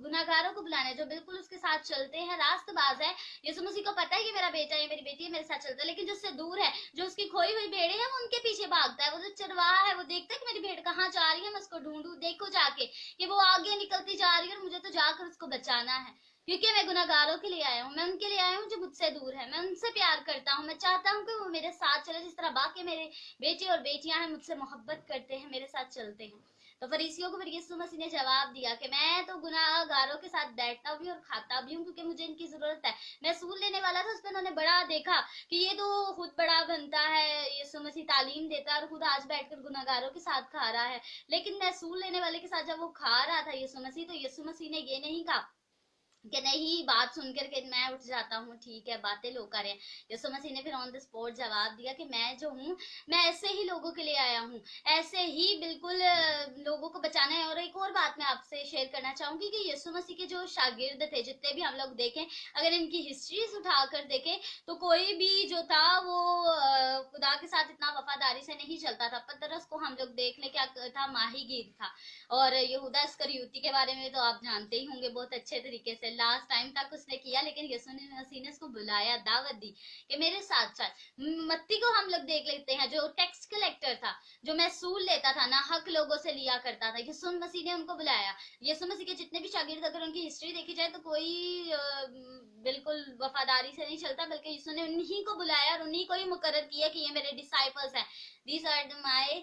गुनाहगारों को बुलाने, जो बिल्कुल उसके साथ चलते हैं, रास्तबाज है। यीशु मसीह को पता है कि मेरा बेटा है, मेरी बेटी है, मेरे साथ चलता है, लेकिन जो उससे दूर है, जो उसकी खोई हुई भेड़े हैं, वो उनके पीछे भागता है। वो जो चरवाहा है, वो देखता है कि मेरी भेड़ कहाँ जा रही है, मैं उसको ढूंढूं, देखो जाके कि वो आगे निकलती जा रही है और मुझे तो जाकर उसको बचाना है। क्योंकि मैं गुनाहगारों के लिए आया हूँ, मैं उनके लिए आया हूँ जो मुझसे दूर है। मैं उनसे प्यार करता हूँ, मैं चाहता हूँ कि वो मेरे साथ चले, जिस तरह बाकी मेरे बेटे और बेटियां हैं, मुझसे मोहब्बत करते हैं, मेरे साथ चलते हैं। तो फरीसियों को फिर यीशु मसीह ने जवाब दिया कि मैं तो गुनाहगारों के साथ बैठता भी और खाता भी हूँ, क्योंकि मुझे इनकी जरूरत है। मैं सूल लेने वाला था, उस पर उन्होंने बड़ा देखा कि ये तो खुद बड़ा बनता है, यीशु मसीह तालीम देता है और खुद आज बैठकर गुनाहगारों के साथ खा रहा है। लेकिन मैं सूल लेने वाले के साथ जब वो खा रहा था यीशु मसीह, तो यीशु मसीह ने ये नहीं कहा कि नहीं, बात सुनकर के मैं उठ जाता हूँ, ठीक है, बातें लोग कर रहे हैं। यीशु मसीह ने फिर ऑन द स्पॉट जवाब दिया कि मैं जो हूँ, मैं ऐसे ही लोगों के लिए आया हूँ, ऐसे ही बिल्कुल लोगों को बचाना है। और एक और बात मैं आपसे शेयर करना चाहूंगी कि यीशु मसीह के जो शागिर्द थे, जितने भी हम लोग देखें, अगर इनकी हिस्ट्रीज उठाकर देखें, तो कोई भी जो था वो खुदा के साथ इतना वफादारी से नहीं चलता था। पतरस को हम लोग देख ले, क्या था, माहीगीर था। और यहूदा इस्करियोती के बारे में तो आप जानते ही होंगे बहुत अच्छे तरीके से, लास्ट टाइम तक उसने किया, लेकिन यीशु मसीह ने उसको बुलाया, दावत दी कि मेरे साथ चल। मत्ती को हम लोग देख लेते हैं, जो टैक्स कलेक्टर था, जो महसूल लेता था, ना हक लोगों से लिया करता था, यीशु मसीह ने उनको बुलाया। यीशु मसीह के जितने भी शागिर्द, अगर उनकी हिस्ट्री देखी जाए, तो कोई बिल्कुल वफादारी से नहीं चलता, बल्कि यीशु ने उन्हीं को बुलाया और उन्हीं को ही मुकर्रर किया कि ये मेरे डिसाइपल्स हैं, दीज आर माय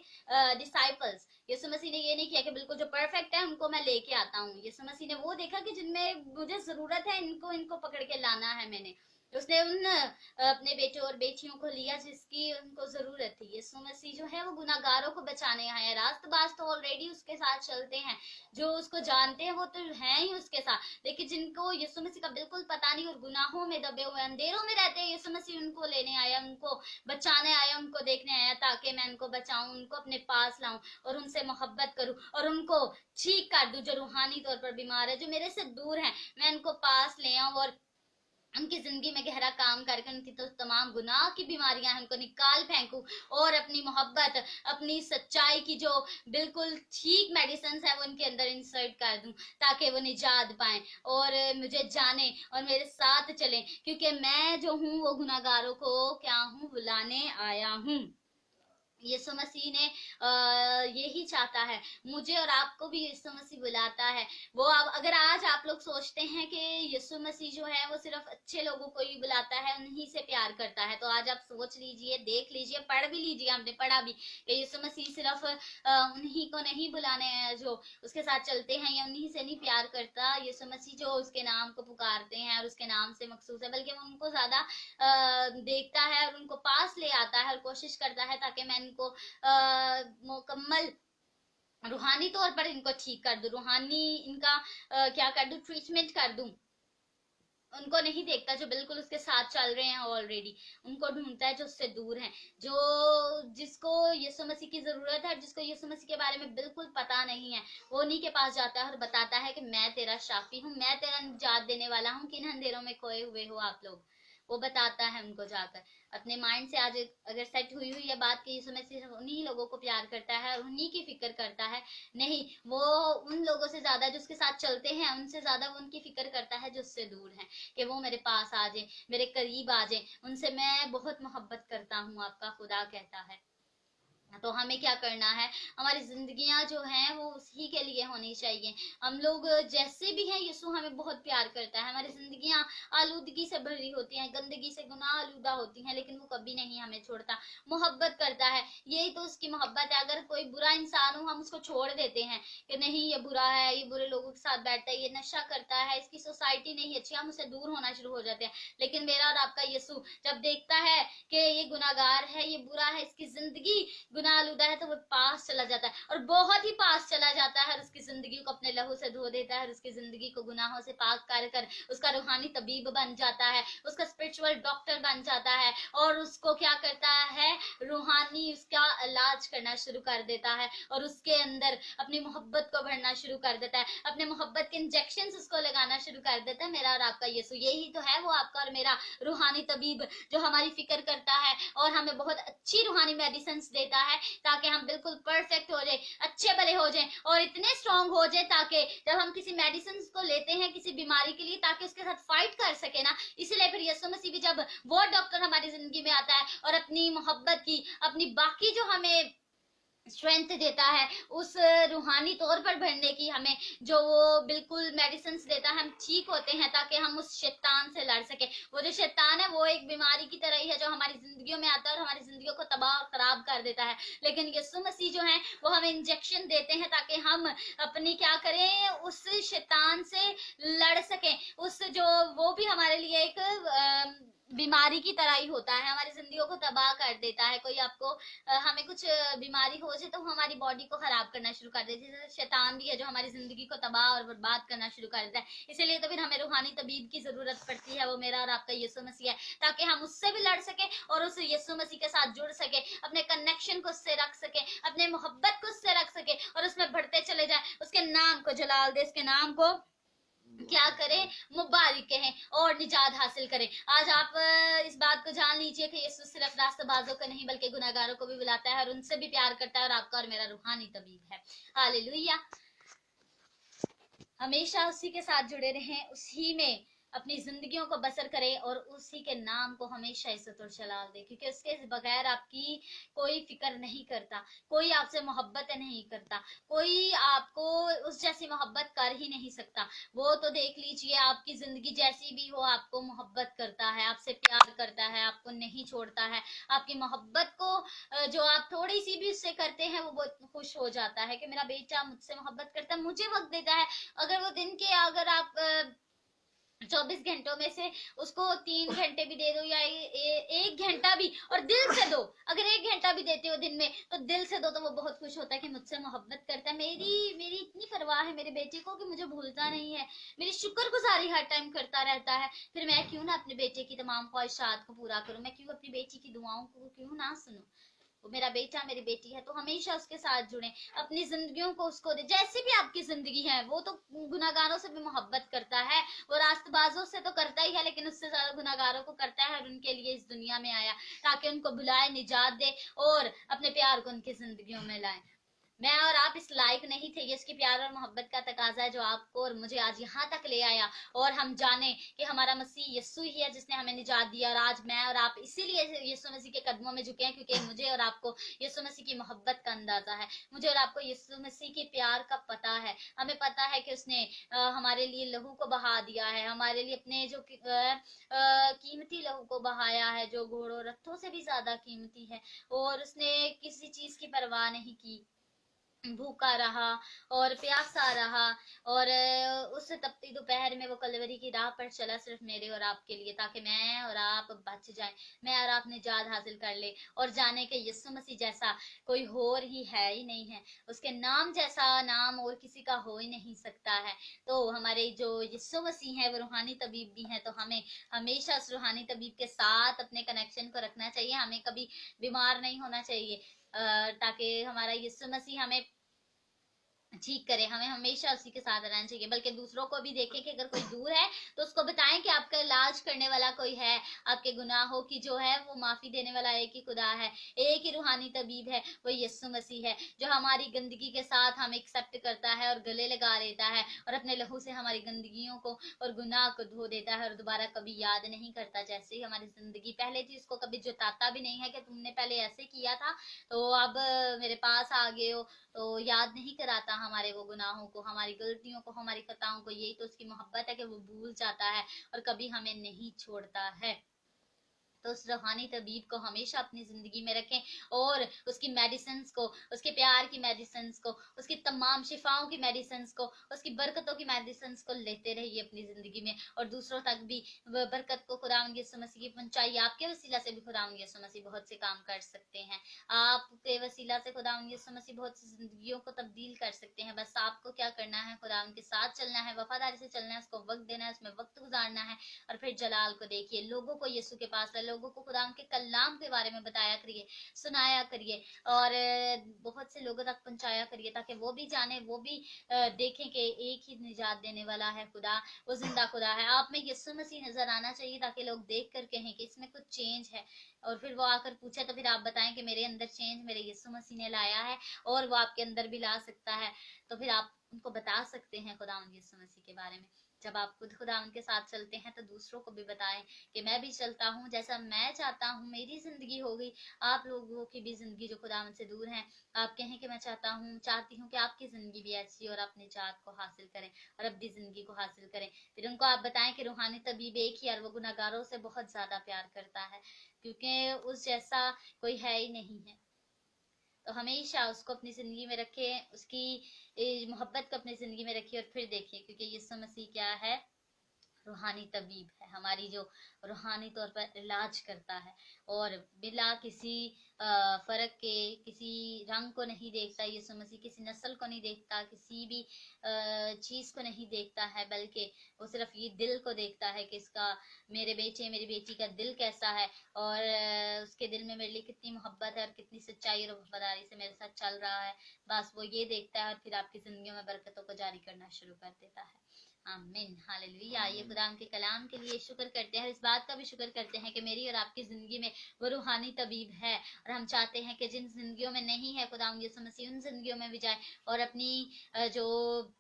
डिसाइपल्स। यीशु मसीह ने ये नहीं किया कि बिल्कुल जो परफेक्ट है उनको मैं लेके आता हूँ। यीशु मसीह ने वो देखा कि जिनमें मुझे जरूरत है, इनको पकड़ के लाना है मैंने। उसने उन अपने बेटों और बेटियों को लिया जिसकी उनको जरूरत थी। यीशु मसीह जो है वो गुनाहगारों को बचाने आए हैं। रास्तबाज तो ऑलरेडी उसके साथ चलते हैं, जो उसको जानते हैं वो तो हैं ही उसके साथ, लेकिन जिनको यीशु मसीह का बिल्कुल पता नहीं और गुनाहों में दबे हुए अंधेरों में रहते हैं, यीशु मसीह उनको लेने आया, उनको बचाने आया, उनको देखने आया, ताकि मैं उनको बचाऊं, उनको अपने पास लाऊं और उनसे मोहब्बत करूं और उनको ठीक कर दूं। जो रूहानी तौर पर बीमार है, जो मेरे से दूर है, मैं उनको पास ले आऊं और उनकी जिंदगी में गहरा काम करके उनकी तो तमाम गुनाह की बीमारियां हैं उनको निकाल फेंकूं और अपनी मोहब्बत, अपनी सच्चाई की जो बिल्कुल ठीक मेडिसिन है वो उनके अंदर इंसर्ट कर दूं, ताकि वो निजात पाएं और मुझे जाने और मेरे साथ चलें, क्योंकि मैं जो हूँ वो गुनाहगारों को क्या हूँ, बुलाने आया हूँ। यीशु मसीह ने यही चाहता है, मुझे और आपको भी यीशु मसीह बुलाता है। वो अब अगर आज आप लोग सोचते हैं कि यीशु मसीह जो है वो सिर्फ अच्छे लोगों को ही बुलाता है, उन्हीं से प्यार करता है, तो आज आप सोच लीजिए, देख लीजिए, पढ़ भी लीजिए, हमने पढ़ा भी कि यीशु मसीह सिर्फ उन्हीं को नहीं बुलाने जो उसके साथ चलते हैं या उन्हीं से नहीं प्यार करता। यीशु मसीह जो उसके नाम को पुकारते हैं और उसके नाम से मखसूस है, बल्कि वो उनको ज्यादा देखता है और उनको पास ले आता है और कोशिश करता है ताकि मैं इनको मुकम्मल रूहानी तौर पर इनको ठीक कर दूं, रूहानी इनका क्या कर दूं, ट्रीटमेंट कर दूं। उनको नहीं देखता जो बिल्कुल उसके साथ चल रहे हैं ऑलरेडी, उनको ढूंढता है जो उससे दूर हैं, जो जिसको यीशु मसीह की जरूरत है, जिसको यीशु मसीह के बारे में बिल्कुल पता नहीं है, वो उन्हीं के पास जाता है और बताता है कि मैं तेरा शाफी हूँ, मैं तेरा निजात देने वाला हूँ, किन अंधेरों में खोए हुए हो आप लोग। वो बताता है उनको जाकर। अपने माइंड से आज अगर सेट हुई हुई है बात कि यीशु मसीह सिर्फ उन्हीं लोगों को प्यार करता है और उन्हीं की फिक्र करता है, नहीं, वो उन लोगों से ज्यादा जो उसके साथ चलते हैं, उनसे ज्यादा वो उनकी फिक्र करता है जो उससे दूर है, कि वो मेरे पास आ जाए, मेरे करीब आ जाए, उनसे मैं बहुत मोहब्बत करता हूँ, आपका खुदा कहता है। तो हमें क्या करना है, हमारी जिंदगियां जो हैं वो उसी के लिए होनी चाहिए। हम लोग जैसे भी हैं, यीशु हमें बहुत प्यार करता है। हमारी जिंदगियां आलूदगी से भरी होती हैं, गंदगी से गुनाह आलूदा होती हैं, लेकिन वो कभी नहीं हमें छोड़ता, मोहब्बत करता है। यही तो उसकी मोहब्बत है। अगर कोई बुरा इंसान हो, हम उसको छोड़ देते हैं कि नहीं ये बुरा है, ये बुरे लोगों के साथ बैठता है, ये नशा करता है, इसकी सोसाइटी नहीं अच्छी, हम उससे दूर होना शुरू हो जाते हैं। लेकिन मेरा और आपका यीशु जब देखता है कि ये गुनाहगार है, ये बुरा है, इसकी जिंदगी गुनाह आलूदा है तो वो पास चला जाता है, और बहुत ही पास चला जाता है, और उसकी जिंदगी को अपने लहू से धो देता है, और उसकी जिंदगी को गुनाहों से पाक कर उसका रूहानी तबीब बन जाता है, उसका स्पिरिचुअल डॉक्टर बन जाता है, और उसको क्या करता है, रूहानी उसका इलाज करना शुरू कर देता है, और उसके अंदर अपनी मोहब्बत को भरना शुरू कर देता है, अपने मोहब्बत के इंजेक्शन उसको लगाना शुरू कर देता है। मेरा और आपका यीशु, यही तो है वो आपका और मेरा रूहानी तबीब, जो हमारी फिक्र करता है और हमें बहुत अच्छी रूहानी मेडिसिन देता है, ताकि हम बिल्कुल परफेक्ट हो जाए, अच्छे भले हो जाए, और इतने स्ट्रांग हो जाए ताकि जब हम किसी मेडिसिन को लेते हैं किसी बीमारी के लिए, ताकि उसके साथ फाइट कर सके ना। इसलिए फिर यीशु मसीह भी जब वो डॉक्टर हमारी जिंदगी में आता है और अपनी मोहब्बत की, अपनी बाकी जो हमें स्ट्रेंथ देता है, उस रूहानी तौर पर भरने की, हमें जो वो बिल्कुल मेडिसिन देता है, हम ठीक होते हैं ताकि हम उस शैतान से लड़ सके। वो जो शैतान है वो एक बीमारी की तरह ही है जो हमारी जिंदगियों में आता है और हमारी जिंदगियों को तबाह और खराब कर देता है, लेकिन यीशु मसीह जो है वो हमें इंजेक्शन देते हैं ताकि हम अपनी क्या करें, उस शैतान से लड़ सके। उस जो वो भी हमारे लिए एक बीमारी की तरह ही होता है, हमारी जिंदगियों को तबाह कर देता है। कोई आपको हमें कुछ बीमारी हो जाए तो हमारी बॉडी को खराब करना शुरू कर देती है, शैतान भी है जो हमारी जिंदगी को तबाह और बर्बाद करना शुरू कर देता है। इसीलिए तो फिर हमें रूहानी तबीब की जरूरत पड़ती है, वो मेरा और आपका यीशु मसीह है, ताकि हम उससे भी लड़ सके और उस यीशु मसीह के साथ जुड़ सके, अपने कनेक्शन को उससे रख सके, अपने मोहब्बत को उससे रख सके, और उसमें बढ़ते चले जाए, उसके नाम को जलाल दे, उसके नाम को क्या करें, मुबारक कहें और निजात हासिल करें। आज आप इस बात को जान लीजिए कि यीशु सिर्फ रास्तबाजों को नहीं बल्कि गुनाहगारों को भी बुलाता है और उनसे भी प्यार करता है, और आपका और मेरा रूहानी तबीब है। हालेलुया। हमेशा उसी के साथ जुड़े रहें, उसी में अपनी जिंदगियों को बसर करें और उसी के नाम को हमेशा इज्जत और जलाल दे, क्योंकि उसके बगैर आपकी कोई फिक्र नहीं करता, कोई आपसे मोहब्बत नहीं करता, कोई आपको उस जैसी मोहब्बत कर ही नहीं सकता। वो तो देख लीजिए, आपकी जिंदगी जैसी भी हो आपको मोहब्बत करता है, आपसे प्यार करता है, आपको नहीं छोड़ता है। आपकी मोहब्बत को जो आप थोड़ी सी भी उससे करते हैं वो बहुत खुश हो जाता है कि मेरा बेटा मुझसे मोहब्बत करता है, मुझे वक्त देता है। अगर वो दिन के अगर आप 24 घंटों में से उसको 3 घंटे भी दे दो या 1 घंटा भी, और दिल से दो, अगर 1 घंटा भी देते हो दिन में तो दिल से दो, तो वो बहुत खुश होता है कि मुझसे मोहब्बत करता है, मेरी इतनी परवाह है मेरे बेटे को कि मुझे भूलता नहीं है, मेरी शुक्रगुजारी हर टाइम करता रहता है। फिर मैं क्यों ना अपने बेटे की तमाम ख्वाहिशात को पूरा करूं, मैं क्यों अपनी बेटी की दुआओं को क्यों ना सुनूं। वो मेरा बेटा मेरी बेटी है, तो हमेशा उसके साथ जुड़े, अपनी जिंदगियों को उसको दे, जैसी भी आपकी जिंदगी है। वो तो गुनाहगारों से भी मोहब्बत करता है, वो रास्तबाजों से तो करता ही है, लेकिन उससे ज्यादा गुनाहगारों को करता है, और उनके लिए इस दुनिया में आया ताकि उनको बुलाए, निजात दे और अपने प्यार को उनकी जिंदगियों में लाए। मैं और आप इस लायक नहीं थे, ये इसकी प्यार और मोहब्बत का तकाजा है जो आपको और मुझे आज यहाँ तक ले आया, और हम जाने कि हमारा मसीह यीशु ही है जिसने हमें निजात दिया। और आज मैं और आप इसीलिए यीशु मसीह के कदमों में झुके हैं, क्योंकि मुझे और आपको यीशु मसीह की मोहब्बत का अंदाजा है, मुझे और आपको यीशु मसीह के प्यार का पता है। हमें पता है कि उसने हमारे लिए लहू को बहा दिया है, हमारे लिए अपने जो कीमती लहू को बहाया है, जो घोड़ों रथों से भी ज्यादा कीमती है, और उसने किसी चीज की परवाह नहीं की, भूखा रहा और प्यासा रहा, और उस तपती दोपहर में वो कलवरी की राह पर चला, सिर्फ मेरे और आपके लिए, ताकि मैं और आप बच जाएं, मैं और आप निजात हासिल कर ले, और जाने के यीशु मसीह जैसा कोई और ही है ही नहीं है, उसके नाम जैसा नाम और किसी का हो ही नहीं सकता है। तो हमारे जो यीशु मसीह है वो रूहानी तबीब भी है, तो हमें हमेशा उस रूहानी तबीब के साथ अपने कनेक्शन को रखना चाहिए, हमें कभी बीमार नहीं होना चाहिए, ताकि हमारा यीशु मसीह हमें ठीक करे। हमें हमेशा उसी के साथ रहना चाहिए, बल्कि दूसरों को भी देखें कि अगर कोई दूर है तो उसको बताएं कि आपका इलाज करने वाला कोई है, आपके गुनाहों की जो है वो माफी देने वाला एक ही खुदा है, एक ही रूहानी तबीब है, वो यीशु मसीह है, जो हमारी गंदगी के साथ हमें एक्सेप्ट करता है और गले लगा लेता है, और अपने लहू से हमारी गंदगियों को और गुनाह को धो देता है, और दोबारा कभी याद नहीं करता। जैसे ही हमारी जिंदगी पहले थी उसको कभी जताता भी नहीं है कि तुमने पहले ऐसे किया था तो अब मेरे पास आ गए हो, तो याद नहीं कराता हमारे वो गुनाहों को, हमारी गलतियों को, हमारी खताओं को। यही तो उसकी मोहब्बत है कि वो भूल जाता है और कभी हमें नहीं छोड़ता है। तो उस रूहानी तबीब को हमेशा अपनी ज़िंदगी में रखें और उसकी मेडिसिन्स को, उसके प्यार की मेडिसिन्स को, उसकी तमाम शिफाओं की मेडिसिन्स को, उसकी बरकतों की मेडिसिन्स को लेते रहिए अपनी ज़िंदगी में, और दूसरों तक भी बरकत को खुदावंद यीशु मसीह की पहुंचाइए। आपके वसीला से भी खुदावंद यीशु मसीह बहुत से काम कर सकते हैं। आपके वसीला से खुदावंद यीशु मसीह बहुत सी ज़िंदगियों को तब्दील कर सकते हैं। बस आपको क्या करना है, खुदावंद के साथ चलना है, वफादारी से चलना है, उसको वक्त देना है, उसमें वक्त गुजारना है, और फिर जलाल को देखिए। लोगों को यीशु के पास है, लोगों को खुदा के कलाम के बारे में बताया करिए, सुनाया करिए, और बहुत से लोगों तक पहुंचाया करिए, ताकि वो भी जाने, वो भी देखें कि एक ही निजात देने वाला है खुदा, वो जिंदा खुदा है। आप में यीशु मसीह नजर आना चाहिए, ताकि लोग देख कर कहें कि इसमें कुछ चेंज है, और फिर वो आकर पूछे तो फिर आप बताएं कि मेरे अंदर चेंज मेरे यीशु मसीह ने लाया है, और वो आपके अंदर भी ला सकता है। तो फिर आप उनको बता सकते हैं खुदावंद यीशु मसीह के बारे में। जब आप खुद खुदावंद के साथ चलते हैं तो दूसरों को भी बताएं कि मैं भी चलता हूँ जैसा मैं चाहता हूँ, मेरी जिंदगी होगी। आप लोगों की भी जिंदगी जो खुदावंद से दूर है, आप कहें कि मैं चाहती हूँ कि आपकी जिंदगी भी ऐसी और अपने जात को हासिल करें और अपनी जिंदगी को हासिल करें। फिर उनको आप बताएं कि रूहानी तबीब एक ही, और वो गुनाहगारों से बहुत ज्यादा प्यार करता है, क्योंकि उस जैसा कोई है ही नहीं है। तो हमेशा उसको अपनी जिंदगी में रखें, उसकी मोहब्बत को अपनी जिंदगी में रखिए, और फिर देखिए, क्योंकि यीशु मसीह क्या है, रूहानी तबीब है, हमारी जो रूहानी तौर पर इलाज करता है, और बिला किसी फर्क के, किसी रंग को नहीं देखता यीशु मसीह, किसी नस्ल को नहीं देखता, किसी भी चीज को नहीं देखता है, बल्कि वो सिर्फ ये दिल को देखता है कि इसका, मेरे बेटे मेरी बेटी का दिल कैसा है, और उसके दिल में मेरे लिए कितनी मोहब्बत है, और कितनी सच्चाई और वफादारी से मेरे साथ चल रहा है। बस वो ये देखता है, और फिर आपकी जिंदगी में बरकतों को जारी करना शुरू कर देता है। आमीन, हालेलुया। ये खुदा के कलाम के लिए शुक्र करते हैं, इस बात का भी शुक्र करते हैं कि मेरी और आपकी जिंदगी में वो रूहानी तबीब है, और हम चाहते हैं कि जिन जिंदगियों में नहीं है खुदा यीशु मसीह, उन जिंदगियों में भी जाए, और अपनी जो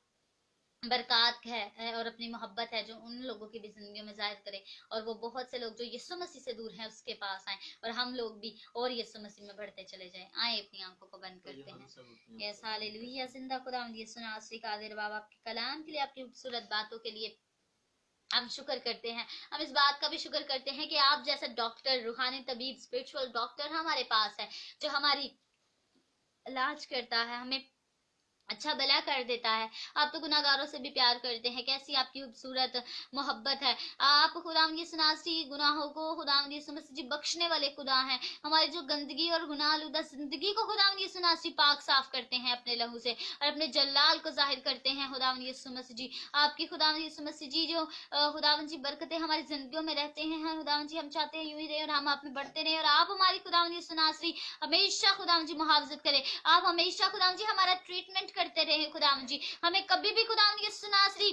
बरकत है और अपनी मोहब्बत है जो उन लोगों की भी जिंदगियों में जाहिर करे, और वो बहुत से लोग जो यीशु मसीह से दूर हैं उसके पास आए, और हम लोग भी और यीशु मसीह में बढ़ते चले जाएं। आए अपनी आंखों को बंद करते हैं। Yes hallelujah. जिंदा खुदावंद यीशु नासरी कादिर बाबा, आपके कलाम के लिए, आपकी खूबसूरत बातों के लिए हम शुक्र करते हैं। हम इस बात का भी शुक्र करते हैं कि आप जैसा डॉक्टर, रूहानी तबीब, स्पिरिचुअल डॉक्टर हमारे पास है, जो हमारी इलाज करता है, हमें अच्छा भला कर देता है। आप तो गुनाहगारों से भी प्यार करते हैं, कैसी आपकी खूबसूरत मोहब्बत है। आप खुदावंद यीशु नासरी गुनाहों को खुदावंद यीशु मसीह जी बख्शने वाले खुदा हैं। हमारी जो गंदगी और गुनाह आलूदा जिंदगी को खुदावंद यीशु नासरी पाक साफ करते हैं अपने लहू से, और अपने जलाल को जाहिर करते हैं खुदावंद यीशु मसीह जी। आपकी खुदावंद यीशु मसीह जी जो खुदावंद जी बरकतें हमारी जिंदगियों में रहते हैं, खुदावंद जी हम चाहते हैं यूं ही रहे, और हम आप में बढ़ते रहे, और आप हमारी खुदावंद यीशु नासरी हमेशा खुदावंद जी मुहावजत करें। आप हमेशा खुदावंद जी हमारा ट्रीटमेंट करते रहे खुदावंद जी, हमें कभी भी खुदावंद यीशु नासरी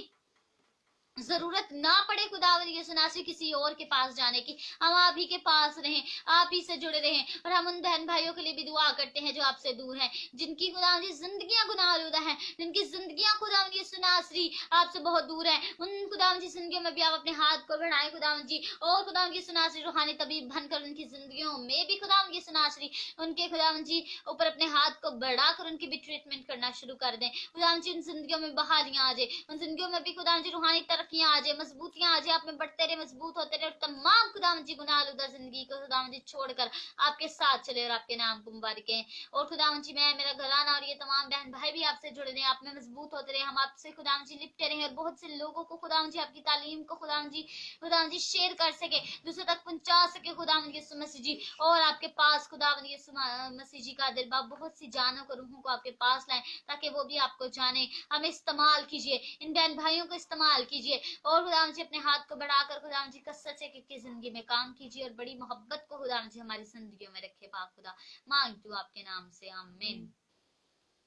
जरूरत ना पड़े खुदावंद यीशु नासरी किसी और के पास जाने की, हम आप ही के पास रहें, आप ही से जुड़े रहें। और हम उन बहन भाइयों के लिए भी दुआ करते हैं जो आपसे दूर हैं, जिनकी खुदावंद जी जिंदगियां गुनाह आलूदा हैं, जिनकी जिंदगियां खुदावंद यीशु नासरी आपसे बहुत दूर हैं, उन खुदावंद जी जिंदगियों में भी आप अपने हाथ को बढ़ाएं खुदावंद जी, और खुदावंद यीशु नासरी रूहानी तबीब बनकर उनकी जिंदगियों में भी खुदावंद यीशु नासरी उनके खुदावंद जी ऊपर अपने हाथ को बढ़ाकर उनकी भी ट्रीटमेंट करना शुरू कर दें। खुदावंद जी उन जिंदगियों में बहालियां आ जाए, उन जिंदगियों में भी खुदावंद जी रूहानी तरक्कियां आ जाए, मजबूतियां आ जाए, आप में बढ़ते रहे, मजबूत होते रहे, और तमाम खुदावंद जी गुनाह आलूदा जिंदगी को खुदावंद जी छोड़कर आपके साथ चले, और आपके नाम को मुबारकें। और खुदावंद जी मैं, मेरा घराना और ये तमाम बहन भाई भी आपसे जुड़े रहे, आप में मजबूत होते रहे, हम आपसे खुदावंद जी लिपटे रहे, और बहुत से लोगों को खुदावंद जी आपकी तालीम को खुदावंद जी शेयर कर सके, दूसरों तक पहुंचा सके खुदावंद यीशु मसीह जी। और आपके पास खुदावंद यीशु मसीह जी का दिल बाप बहुत सी जानों को, रूहों को आपके पास लाए, ताकि वो भी आपको जाने। हमें इस्तेमाल कीजिए, इन बहन भाइयों को इस्तेमाल कीजिए, और खुदावंद जी अपने हाथ को बढ़ाकर खुदावंद जी कसरत से की जिंदगी में काम कीजिए, और बड़ी मोहब्बत को खुदावंद जी हमारी जिंदगियों में रखे। पाक खुदा मांगती हूँ आपके नाम से, आमीन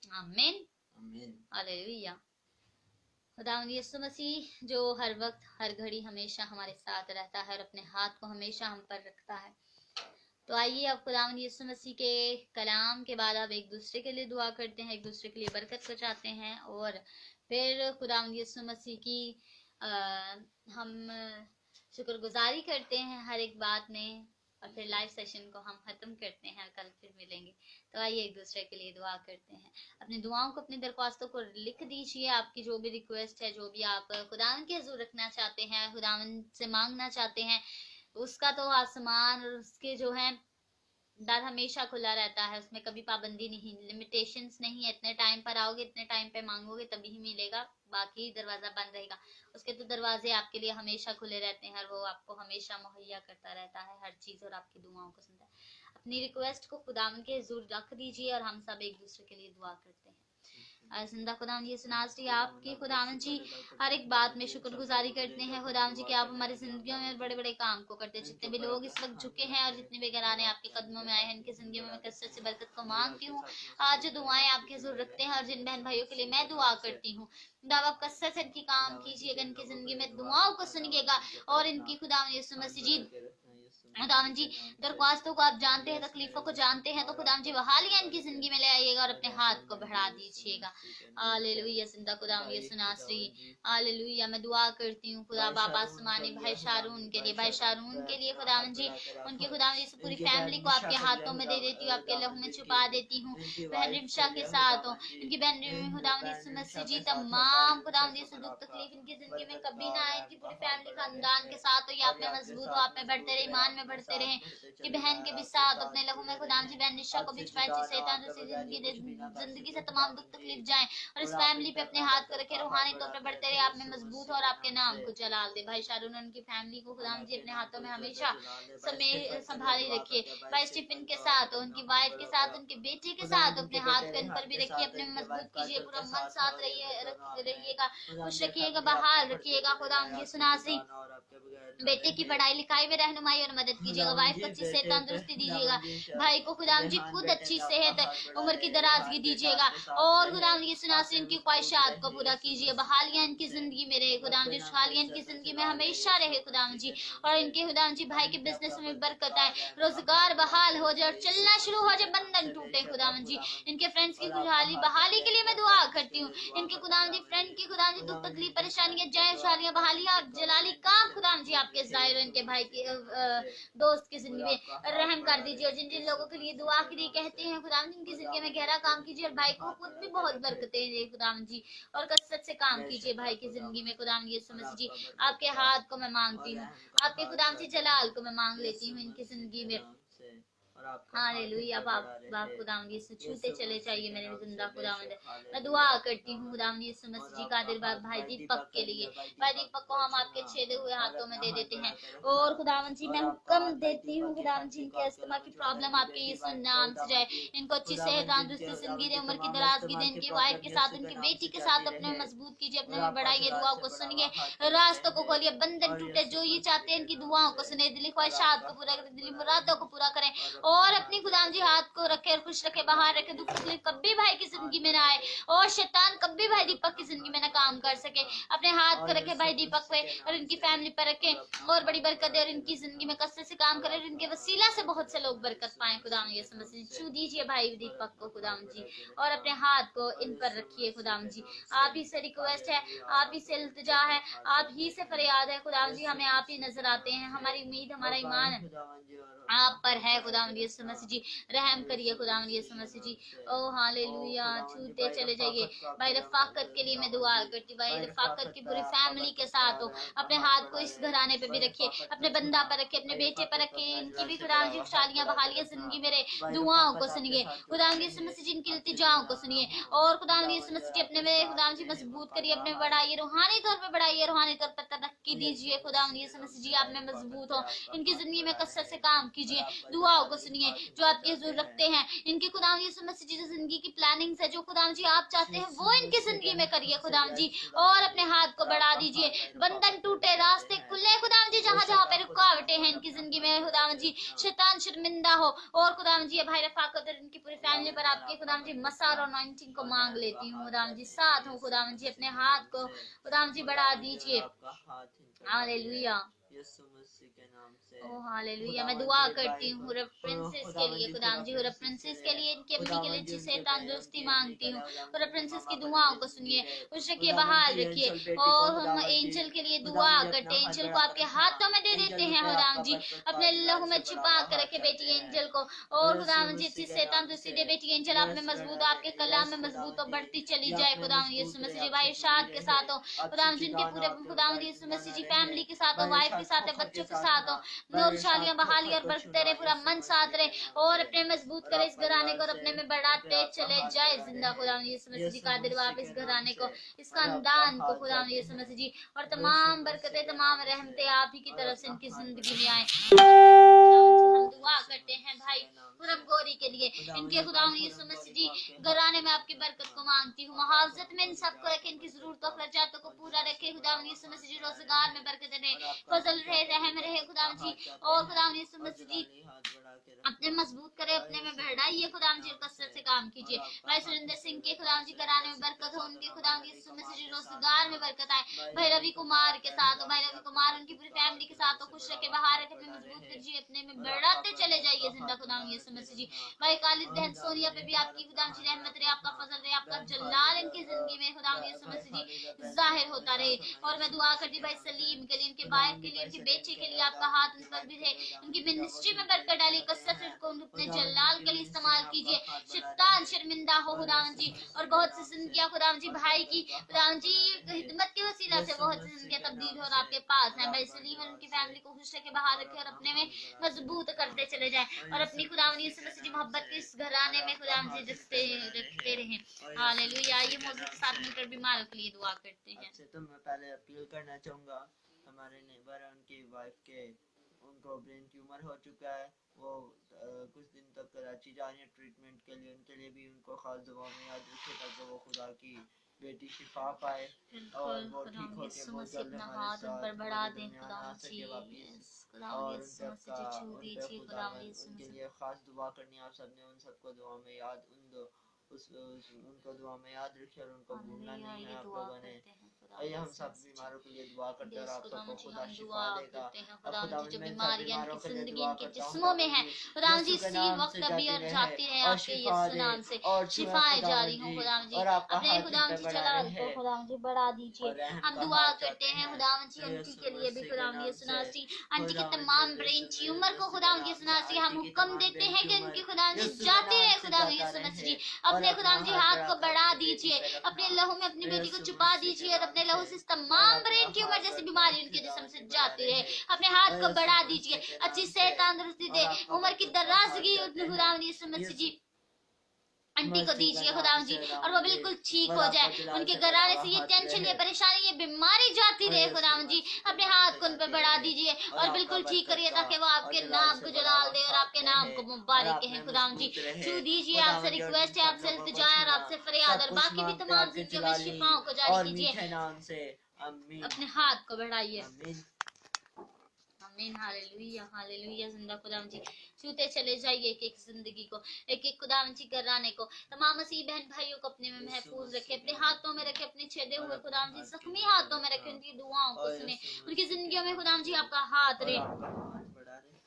आमीन आमीन। हालेलुया। खुदावंद यीशु मसीह जो हर वक्त हर घड़ी हमेशा हमारे साथ रहता है, और अपने हाथ को हमेशा हम पर रखता है। तो आइए अब खुदावंद यीशु मसीह के कलाम के बाद अब एक दूसरे के लिए दुआ करते हैं, एक दूसरे के लिए बरकत को चाहते हैं, और फिर खुदावंद यीशु मसीह की हम शुक्रगुजारी करते हैं हर एक बात में, और फिर लाइव सेशन को हम खत्म करते हैं, कल फिर मिलेंगे। तो आइए एक दूसरे के लिए दुआ करते हैं। अपनी दुआओं को, अपनी दरख्वास्तों को लिख दीजिए, आपकी जो भी रिक्वेस्ट है, जो भी आप खुदावंद के हुजूर रखना चाहते हैं, खुदावंद से मांगना चाहते हैं, उसका तो आसमान और उसके जो है दर हमेशा खुला रहता है, उसमें कभी पाबंदी नहीं, लिमिटेशंस नहीं है, इतने टाइम पर आओगे इतने टाइम पे मांगोगे तभी ही मिलेगा, बाकी दरवाजा बंद रहेगा। उसके तो दरवाजे आपके लिए हमेशा खुले रहते हैं और वो आपको हमेशा मुहैया करता रहता है हर चीज और आपकी दुआओं को सुनता है। अपनी रिक्वेस्ट को खुदावन के हुजूर रख दीजिए और हम सब एक दूसरे के लिए दुआ करते हैं। जिंदा खुदावन ये सुनास्ती आपकी खुदावन जी हर एक बात में शुक्रगुजारी करते हैं खुदावन जी कि आप हमारी जिंदगियों में बड़े बड़े काम को करते हैं। जितने भी लोग इस वक्त झुके हैं और जितने भी घराने आपके कदमों में आए हैं, इनकी जिंदगी में कसरत से बरकत को मांगती हूँ। आज जो दुआएं आपके हुजूर रखते हैं और जिन बहन भाइयों के लिए मैं दुआ करती हूँ, खुदा आप कसरत से इनकी काम कीजिएगा, इनकी जिंदगी में दुआओं को सुनिएगा और इनकी खुदावन यीशु मसीह जी खुदावन जी दरख्वास्तों को आप जानते हैं, तकलीफों को जानते हैं, तो खुदावन जी बहालियां इनकी जिंदगी में ले आइएगा और अपने हाथ को बढ़ा दीजिएगा। हालेलुया जिंदा खुदावन यीशु नासरी, हालेलुया। मैं दुआ करती हूँ खुदा बाबा आसमानी भाई शारून के लिए, भाई शारून के लिए खुदावन जी, उनके खुदावन जी पूरी फैमिली को आपके हाथों में दे देती हूँ, आपके लहू में छुपा देती हूँ। बहन रिमशा के साथ हो, इनकी बहन खुदावन यीशु मसीह जी तमाम खुदावन जी दुख तकलीफ इनकी जिंदगी में कभी ना आए, इनकी पूरी फैमिली खानदान के साथ हो, ये आप में मजबूत हो, आप में बढ़ते रहे, ईमान में बढ़ते रहे। कि बहन के भी साथ अपने लहू में खुदाम जी बहन निशा को भी छुपाए, शैतान से जिंदगी से तमाम दुख तकलीफ जाए और इस फैमिली पे अपने हाथ को रखे, रूहानी तौर पे बढ़ते रहे, आप में मजबूत हो और आपके नाम को जलाल दे। भाई शारून उनकी फैमिली को खुदाम जी अपने हाथों में हमेशा संभाले रखिए। भाई स्टीफन के साथ, उनकी वाइफ के साथ, उनके बेटे के साथ अपने हाथ पे इन पर भी रखिए, अपने मजबूत कीजिए, पूरा मन साथ रहिएगा, खुश रखिएगा, बहाल रखिएगा। खुदा उनकी सुनासी बेटे की पढ़ाई लिखाई में रहनुमाई और मदद कीजिएगा, वाइफ को अच्छी सेहत तंदुरुस्ती दीजिएगा, भाई को खुदाम जी खुद अच्छी सेहत उम्र की दराजगी दीजिएगा और खुदाम जी सुनासी इनकी ख्वाहिशात को पूरा कीजिए। बहालियां इनकी जिंदगी में रहे खुदाम जी, खुशहालियां इनकी जिंदगी में हमेशा रहे खुदाम जी, और इनके खुदाम जी भाई के बिजनेस में बरकत आए, रोजगार बहाल हो जाए, चलना शुरू हो जाए, बंधन टूटे खुदाम जी। इनके फ्रेंड्स की खुशहाली बहाली के लिए मैं दुआ करती हूँ, इनके खुदाम जी फ्रेंड की खुदाम जी दुख तकलीफ परेशानियां जाए, खुशहालियां बहालियां जलाली काम खुदाम जी आपके जाहिर इनके भाई के दोस्त की जिंदगी में रहम कर दीजिए। और जिन जिन लोगों के लिए दुआ के लिए कहते हैं खुदाम जी इनकी जिंदगी में गहरा काम कीजिए और भाई को खुद भी बहुत बरकतें दे खुदाम जी, और कसरत से काम कीजिए भाई की जिंदगी में खुदाम जी समझ जी। आपके हाथ को मैं मांगती हूँ, आपके खुदाम जी जलाल को मैं मांग लेती हूँ इनकी जिंदगी में। हालेलुया। बाप खुदावंद यीशु छूते चले जाइए मेरे जिंदा खुदावंद। मैं दुआ करती हूँ खुदावंद यीशु मसीह जी कादिर बाप भाई दीपक के लिए, भाई दीपक को हम आपके छेदे हुए हाथों में दे देते हैं और खुदावंद जी मैं हुक्म देती हूँ खुदावंद जी इनके अस्थमा की प्रॉब्लम आपके यीशु नाम से जाए, इनको अच्छी सेहत तंदुरुस्ती जिंदगी दे, उम्र की दराजगी दे, इनकी वाइफ के साथ उनकी बेटी के साथ अपने मजबूत कीजिए, अपने में बढ़ाइए, दुआओं को सुनिए, रास्तों को खोलिए, बंधन टूटे, जो ये चाहते हैं इनकी दुआओं को सुने, दिली ख्वाहिशात को पूरा करें, दिली मुरादों को पूरा करें और अपनी खुदाम जी हाथ को रखे और खुश रखे, बाहर रखे, दुख तकलीफ कभी भाई की जिंदगी में ना आए और शैतान कभी भाई दीपक की जिंदगी में ना काम कर सके। अपने हाथ को रखे भाई दीपक पे और इनकी फैमिली पर रखे और बड़ी बरकत दे और इनकी जिंदगी में कसरत से काम करे और इनके वसीला से बहुत से लोग बरकत पाए। खुदाम ये समझ छू दीजिए भाई दीपक को खुदाम जी और अपने हाथ को इन पर रखिए खुदाम जी। आप ही से रिक्वेस्ट है, आप ही से इल्तिजा है, आप ही से फरियाद है खुदाम जी, हमें आप ही नजर आते हैं, हमारी उम्मीद हमारा ईमान आप पर है खुदावंद यीशु मसीह जी, रहम करिए खुदावंद यीशु मसीह जी। ओ हालेलुया। छूते चले जाइए भाई रफाकत के लिए मैं दुआ करती, भाई रफाकत की पूरी फैमिली के साथ हो, अपने हाथ को इस घराने पे भी रखिए, अपने बंदा पर रखिए, अपने बेटे पर रखिए, इनकी भी खुदावंद जी खुशहालियां बहालियां जिंदगी मेरे दुआओं को सुनिए खुदावंद यीशु मसीह जी, इनकी इल्तिजाओं को सुनिए और खुदावंद यीशु मसीह जी अपने में खुदावंद जी मजबूत करिए, अपने बढ़ाइए, रूहानी तौर पे बढ़ाइए, रूहानी तौर पर तरक्की दीजिए खुदावंद यीशु मसीह जी, आप में मजबूत हो, इनकी जिंदगी में कसरत से काम कीजिए, दुआओं को सुनिए जो आपके हुजूर रखते हैं, इनकी खुदाम यीशु मसीह जी जिंदगी की प्लानिंग है, जो खुदाम जी आप चाहते हैं वो इनकी जिंदगी में करिए खुदाम जी और अपने हाथ को बढ़ा दीजिए, बंधन टूटे, रास्ते खुले खुदाम जी, जहाँ जहाँ पे रुकावटें हैं इनकी जिंदगी में खुदाम जी, शैतान शर्मिंदा हो और खुदाम जी भाई रफाकत और इनकी पूरी फैमिली पर आपके खुदाम जी मसार और अनॉइंटिंग को मांग लेती हूँ खुदाम जी, साथ हूँ खुदाम जी, अपने हाथ को खुदाम जी बढ़ा दीजिए। हालेलुया। ओ हालेलुया। मैं दुआ करती हूँ हुरब प्रिंसेस के लिए खुदाम जी, हुरब प्रिंसेस के लिए, इनकी अम्मी के लिए अच्छी सेहत तंदुरुस्ती मांगती हूँ, हुरब प्रिंसेस की दुआओं को सुनिए, खुश रखिए, बहाल रखिए और हम एंजल के लिए दुआ करते हैं, एंजल को आपके हाथों में दे देते हैं खुदाम जी, अपने लहू में छिपा कर रखे बेटी एंजल को और खुदाम जी अच्छी सेहत तंदुरुस्ती दे, बेटी एंजल आप में मजबूत, आपके कलाम में मजबूत और बढ़ती चली जाए खुदाम यीशु मसीह जी, भाई इरशाद के साथ हो खुदाम जी, इनके पूरे खुदाम यीशु मसीह जी फैमिली के साथ हो, वाइफ के साथ है, बच्चों के साथ हो, नूर शालियां बहाली और बरकते रहे, पूरा मन साथ रहे और अपने मजबूत करे इस घराने को और अपने में बढ़ाते चले जाए। जिंदा खुदा यीशु मसीह जी कादिर आप इस घराने को, इस खानदान को खुदा यीशु मसीह जी और तमाम बरकतें तमाम रहमतें आप ही की तरफ से इनकी जिंदगी में आए। हम दुआ करते हैं भाई पूरम गौरी के लिए, इनके खुदा यीशु मसीह जी घराने में आपकी बरकत को मांगती हूँ, मुहावजत में इन सबको रखे, इनकी जरूरतों खर्चातों को पूरा रखे खुदा यीशु मसीह जी, रोजगार में बरकत रहे, फजल रहे, रहम रहे खुदा जी, और खुदा यीशु मसीह जी अपने मजबूत करे, अपने में बढ़ाइए खुदा जी, कसरत से काम कीजिए। भाई सुरेंद्र सिंह के खुदा जी घराने में बरकत हो, उनके खुदा यीशु मसीह जी रोजगार में बरकत आए, भाई रवि कुमार के साथ हो, भाई रवि कुमार उनकी पूरी फैमिली के साथ हो, खुश रखे, बाहर रखे, अपने मजबूत कीजिए, अपने में बढ़ाते चले जाइए जिंदा खुदा यीशु मसीह जी। भाई खालिद बहन सोनिया पे भी आपकी खुदा जी रहमत रहे, आपका फजल रहे, आपका जलाल इनकी जिंदगी में खुदा यीशु मसीह जी जाहिर होता रहे। और मैं दुआ करती भाई सलीम के लिए, इनके वाइफ के लिए, इनके बेटे के लिए आपका हाथ उन पर भी रहे, इनकी मिनिस्ट्री में बरकत डाली, कसरत से को अपने जलाल के लिए इस्तेमाल कीजिए, शैतान शर्मिंदा हो खुदा जी, और बहुत सी जिंदगियां खुदा जी भाई की खुदा जी खिदमत के वसीला से बहुत सी जिंदगियां तब्दील हो और आपके पास है। भाई सलीम और उनकी फैमिली को खुश रखे, बाहर रखे और अपने में मजबूत करते चले जाए और अपनी खुदा यीशु मसीह जी मोहब्बत के इस घराने में खुदा जी रखते रहें। हालेलुया। ये मौजूद के साथ मिलकर बीमारों के लिए दुआ करते हैं। तो मैं पहले अपील करना चाहूँगा, हमारे नेबर उनकी वाइफ के उनको ब्रेन ट्यूमर हो चुका है, वो कुछ दिन तक कराची जा रही है ट्रीटमेंट के लिए, उनके लिए भी उनको खास दुआ में याद रखे ताकि वो खुदा की बेटी शिफा पाए और वो ठीक होके बहुत जल्द हमारे साथ बढ़ा दें खुदा सके वापस, और उनके खुदा उनके लिए खास दुआ करनी है आप सबने, उन सबको दुआ में याद उनको दुआ में याद रखिए और उनको भूलना नहीं है आप लोगों ने। आइए हम सब बीमारों के लिए दुआ करते हैं और आप सबको खुदा शिफा देगा। खुदा जो बीमारियां इनकी जिंदगी इनके जिस्मों में है खुदा जी, इसी वक्त अभी और जाती रहे आपके यीशु नाम से शिफाएं जारी हो खुदा जी, अपने खुदा जी जलाल को खुदा जी बढ़ा दीजिए। हम दुआ करते हैं खुदा जी उनकी के लिए भी खुदा यीशु नासी, आंटी के तमाम ब्रेन ट्यूमर को खुदा यीशु नासी हम हुक्म देते हैं कि उनकी खुदा जी जाते रहे खुदा यीशु मसीह जी, अपने खुदा जी हाथ को बढ़ा दीजिए, अपने लहू में अपनी बेटी को छुपा दीजिए और अपने लहू से तमाम ब्रेन ट्यूमर जैसी बीमारी उनके जिस्म से जाती रहे, अपने हाथ को बढ़ा दीजिए, अच्छी सेहत तंदुरुस्ती दे, उम्र की दराजगी खुदा यीशु मसीह जी आंटी को दीजिए खुदा जी, और वो बिल्कुल ठीक हो जाए, उनके घराने से ये टेंशन, ये परेशानी, ये बीमारी जाती रहे खुदा जी, अपने हाथ को उन पर बढ़ा दीजिए और बिल्कुल ठीक करिए ताकि वो आपके नाम को जलाल दे और आपके नाम को मुबारक कहें खुदा जी। छू दीजिए, आपसे रिक्वेस्ट है, आपसे इल्तिजा है और आपसे फरियाद, और बाकी भी तमाम जिंदगी में शिफाओं को जारी कीजिए, अपने हाथ को बढ़ाइए। आमीन। Hallelujah hallelujah. जिंदा खुदाम जी छूते चले जाइए एक एक जिंदगी को, एक एक खुदाम जी कराने को, तमाम मसीह बहन भाइयों को अपने में महफूज रखे, अपने हाथों में रखे, अपने छेदे हुए खुदाम जी जख्मी हाथों में रखे, उनकी दुआओं को सुने, उनकी जिंदगियों में खुदाम जी आपका हाथ रहे,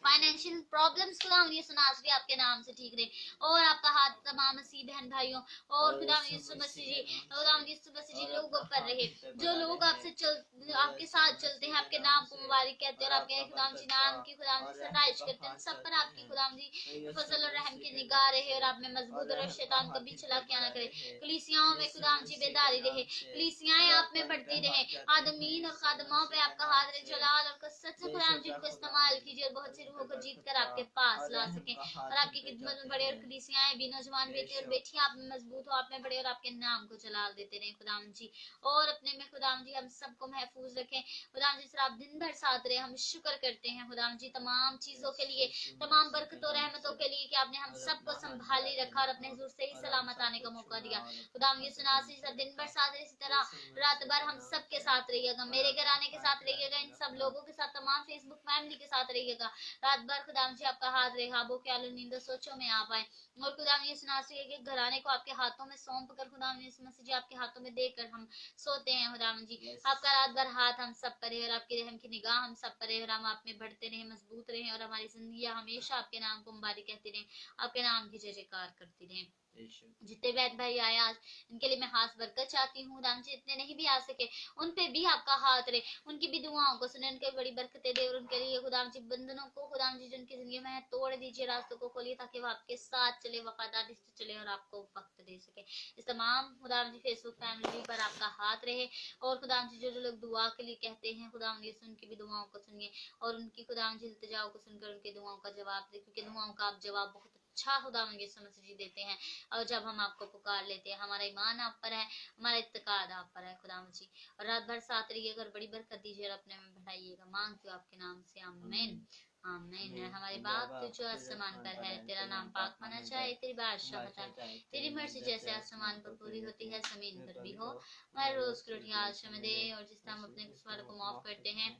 फाइनेंशियल प्रॉब्लम्स खुदाम यीशु नासरी आपके नाम से ठीक रहे, और आपका हाथ तमाम मसीह बहन भाइयों और खुदाम यीशु मसीह जी, खुदाम यीशु मसीह जी लोगों पर रहे, जो लोग आपके साथ चलते हैं, आपके नाम को मुबारक कहते हैं और आपके खुदाम जी नाम की खुदाम जी सताइश करते हैं, सब पर आपकी खुदाम जी फजल और रहम की निगाह रहे और आप में मजबूत रहे, शैतान कभी चलाकियां ना करे, कलीसियाओं में खुदाम जी बेदारी रहे, कलीसियाएं आप में बढ़ती रहे, आदमीन और खादमाओं पे आपका हाथ रहे, जलाल और कसरत से खुदाम जी को इस्तेमाल कीजिए और बहुत सी रूहों को जीत कर आपके पास ला सके और आपकी खिदमत में बढ़े, और कलीसियाएं भी नौजवान बेटे और बेटियां आप में मजबूत हो, आप में बढ़े और आपके नाम को जलाल देते रहे खुदाम जी, और अपने में खुदाम जी हम सबको महफूज रखें खुदाम जी, आप दिन भर साथ रहे, हम शुक्र करते हैं खुदाम जी तमाम चीजों के लिए, तमाम बरकतों रहमतों के लिए कि आपने हम सबको संभाली रखा और अपने हुजूर से ही सलामत आने का मौका दिया खुदाम यीशु नासरी, सब दिन भर साथ रहे, इसी तरह रात भर हम सब के साथ रहिएगा, मेरे घराने के साथ रहिएगा, इन सब लोगों के साथ, तमाम फेसबुक फैमिली के साथ रहिएगा, रात भर खुदाम जी आपका हाथ रहे, ख्वाबों ख्यालों नींदों सोचों में आप आए, और खुदाम यीशु नासरी के घराने को आपके हाथों में सौंप कर खुदाम यीशु मसीह जी आपके हाथों में देकर हम सोते हैं खुदाम जी, आपका रात भर हाथ हम सब पर है और आपकी रहम की निगाह हम सब पर है, और हम आप में बढ़ते रहे, मजबूत रहे, और हमारी जिंदगी हमेशा आपके नाम को मुबारक कहती रहे, आपके नाम की जय जयकार करती रहे। जितने बहन भाई आए आज इनके लिए मैं खास बरकत चाहती हूँ। खुदाम जी जितने नहीं भी आ सके उन पे भी आपका हाथ रहे, उनकी भी दुआओं को सुने, उनके बड़ी बरकतें दे और उनके लिए खुदाम जी बंधनों को खुदाम जी जिनकी जिंदगी में है तोड़ दीजिए, रास्तों को खोलिए ताकि वो आपके साथ चले, वफादारी से चले और आपको वक्त दे सके। इस तमाम खुदाम जी फेसबुक फैमिली पर आपका हाथ रहे और खुदाम जी जो लोग दुआ के लिए कहते हैं खुदाम जी उनकी भी दुआओं को सुनिए और उनकी खुदाम जी इल्तिजाओं को सुनकर उनकी दुआओं का जवाब दे, क्योंकि दुआओं का आप जवाब बहुत अच्छा खुदाम यीशु मसीह जी देते हैं। और जब हम आपको पुकार लेते हैं हमारा ईमान आप पर है, हमारा इत्तेकाद आप पर है खुदाम जी। और रात भर साथ रहिए, अगर बड़ी बरकत दीजिए और अपने में बढ़ाइएगा, मांगते हो आपके नाम से, आमीन आमीन। हमारे बाप तू जो आसमान पर है, तेरा नाम पाक माना जाए, तेरी बादशाहत आए, तेरी मर्जी जैसे आसमान पर पूरी होती है जमीन पर भी हो। हमारे रोज की रोटी आज हमें दे और जिस तरह हम अपने गुनाहों को माफ करते हैं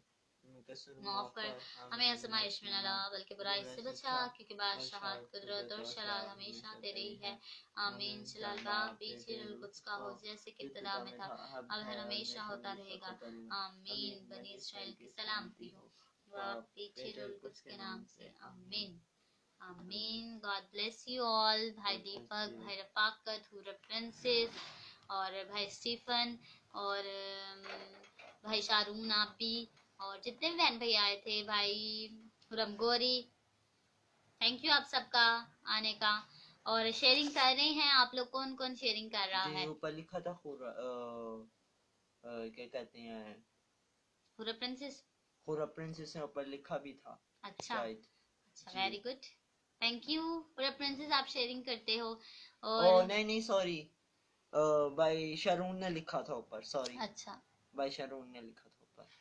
माफ कर, हमें आजमाइश में न ला बल्कि बुराई से बचा, क्योंकि बादशाहत कुदरत और जलाल हमेशा तेरे ही है, आमीन। जलाल बाप पीछे कुछ का हो जैसे कि इब्तिदा में था अब है हमेशा होता रहेगा, आमीन। बनी इस्राएल की सलामती हो बाप पीछे कुछ के नाम से, आमीन आमीन। God bless you all. भाई दीपक, भाई रफाकत, हुरा प्रिंसेस और भाई स्टीफन और भाई शारून आप भी और जितने भी बहन भैया आए थे, भाई रमगोरी, थैंक यू आप सबका आने का। और शेयरिंग कर रहे हैं आप लोग, कौन कौन शेयरिंग कर रहा है? ऊपर लिखा था क्या कहते हैं हुरा प्रिंसेस, हुरा प्रिंसेस ने ऊपर लिखा भी था। अच्छा अच्छा, वेरी गुड, थैंक यू। हुरा प्रिंसेस आप शेयरिंग करते हो और नहीं सॉरी, भाई शरून ने लिखा था ऊपर, सॉरी। अच्छा, भाई शरून ने लिखा था ऊपर।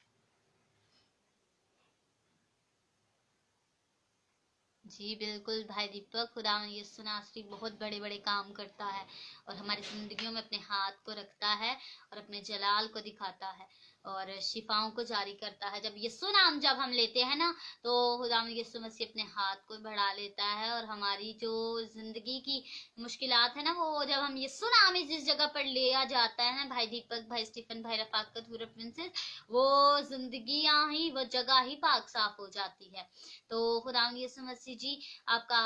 जी बिल्कुल भाई दीपक, खुदा यीशु नासरी बहुत बड़े बड़े काम करता है और हमारी जिंदगियों में अपने हाथ को रखता है और अपने जलाल को दिखाता है और शिफाओं को जारी करता है। जब यीशु नाम जब हम लेते हैं ना तो खुदा यीशु मसीह अपने हाथ को बढ़ा लेता है और हमारी जो जिंदगी की मुश्किलात है ना, वो जब हम यीशु नाम जिस जगह पर लिया जाता है ना, भाई दीपक, भाई स्टीफन, भाई रफाकत, हुरा प्रिंसेस, वो जिंदगियां ही, वो जगह ही पाक साफ हो जाती है। तो खुदा यीशु मसीह जी आपका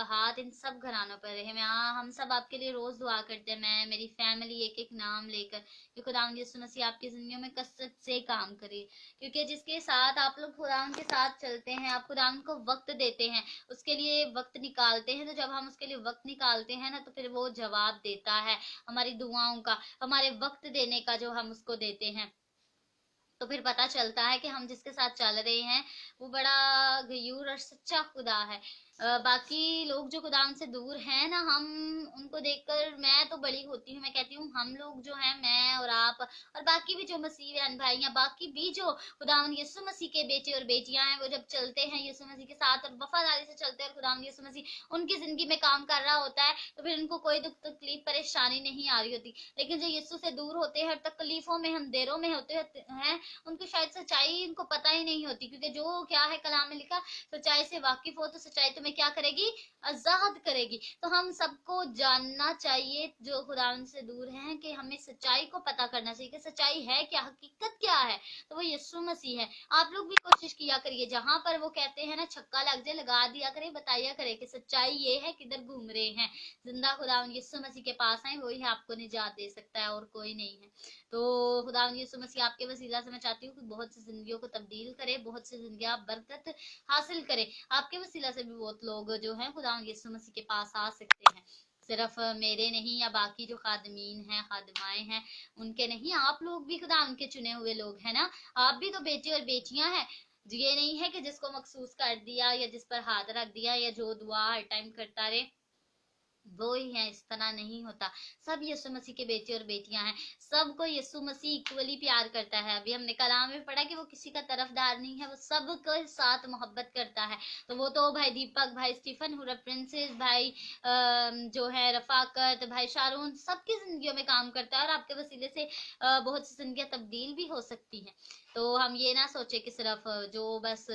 हाथ इन सब घरानों पर रहे। मैं हम सब आपके लिए रोज दुआ करते हैं, मैं मेरी फैमिली एक एक नाम लेकर कि खुदा यीशु मसीह आपकी जिंदगियों में कसरत से काम करे, क्योंकि जिसके साथ आप लोग खुदा के साथ चलते हैं, आप खुदा को वक्त देते हैं, उसके लिए वक्त निकालते हैं, तो जब हम उसके लिए वक्त निकालते हैं ना तो फिर वो जवाब देता है हमारी दुआओं का, हमारे वक्त देने का जो हम उसको देते हैं। तो फिर पता चलता है कि हम जिसके साथ चल रहे हैं वो बड़ा गयूर और सच्चा खुदा है। बाकी लोग जो खुदा से दूर हैं ना, हम उनको देखकर मैं तो बड़ी होती हूँ, मैं कहती हूँ हम लोग जो हैं, मैं और आप और बाकी भी जो मसीह बहन भाई या बाकी भी जो खुदा यीशु मसीह के बेटे और बेटियां हैं, वो जब चलते हैं यीशु मसीह के साथ और वफादारी से चलते हैं और खुदा यीशु मसीह उनकी जिंदगी में काम कर रहा होता है, तो फिर उनको कोई दुख तकलीफ परेशानी नहीं आ रही होती। लेकिन जो यीशु से दूर होते हैं, तकलीफों में, अंधेरों में होते हैं, उनको शायद सच्चाई इनको पता ही नहीं होती, क्योंकि जो क्या है कलाम में लिखा, सच्चाई से वाकिफ हो तो सच्चाई तुम्हें क्या करेगी, आजाद करेगी। तो हम सबको जानना चाहिए जो खुदा से दूर हैं कि हमें सच्चाई को पता करना चाहिए कि सच्चाई है क्या, हकीकत क्या है, तो वो यीशु मसीह है। आप लोग भी कोशिश किया करिए, जहां पर वो कहते हैं ना छक्का लग जाए लगा दिया करे, बताया करे कि सच्चाई ये है, किधर घूम रहे हैं। जिंदा खुदा यीशु मसीह के पास आए, वही आपको निजात दे सकता है और कोई नहीं है। तो खुदा यीशु मसीह आपके वसीला से मैं चाहती हूँ कि बहुत सी जिंदगियों को तब्दील करे, बहुत सी जिंदगियां बरकत हासिल करे। आपके वसीला से भी बहुत लोग जो हैं खुदा यीशु मसीह के पास आ सकते हैं, सिर्फ मेरे नहीं या बाकी जो खादमीन हैं, खादमाएं हैं, उनके नहीं, आप लोग भी खुदा उनके चुने हुए लोग हैं ना। आप भी तो बेटे और बेटियां हैं। ये नहीं है कि जिसको मखसूस कर दिया या जिस पर हाथ रख दिया या जो दुआ हर टाइम करता रहे वो ही है, इस तरह नहीं होता। सब यीशु मसीह के बेटे और बेटियां हैं, सबको यीशु मसीह इक्वली प्यार करता है। अभी हमने कलाम में पढ़ा कि वो किसी का तरफदार नहीं है, वो सबके साथ मोहब्बत करता है। तो वो तो भाई दीपक, भाई स्टीफन, हुरा प्रिंसेस, भाई जो है रफाकत, भाई शारून, सबकी जिंदगियों में काम करता है और आपके वसीले से बहुत सी जिंदगियां तब्दील भी हो सकती हैं। तो हम ये ना सोचे कि सिर्फ जो बस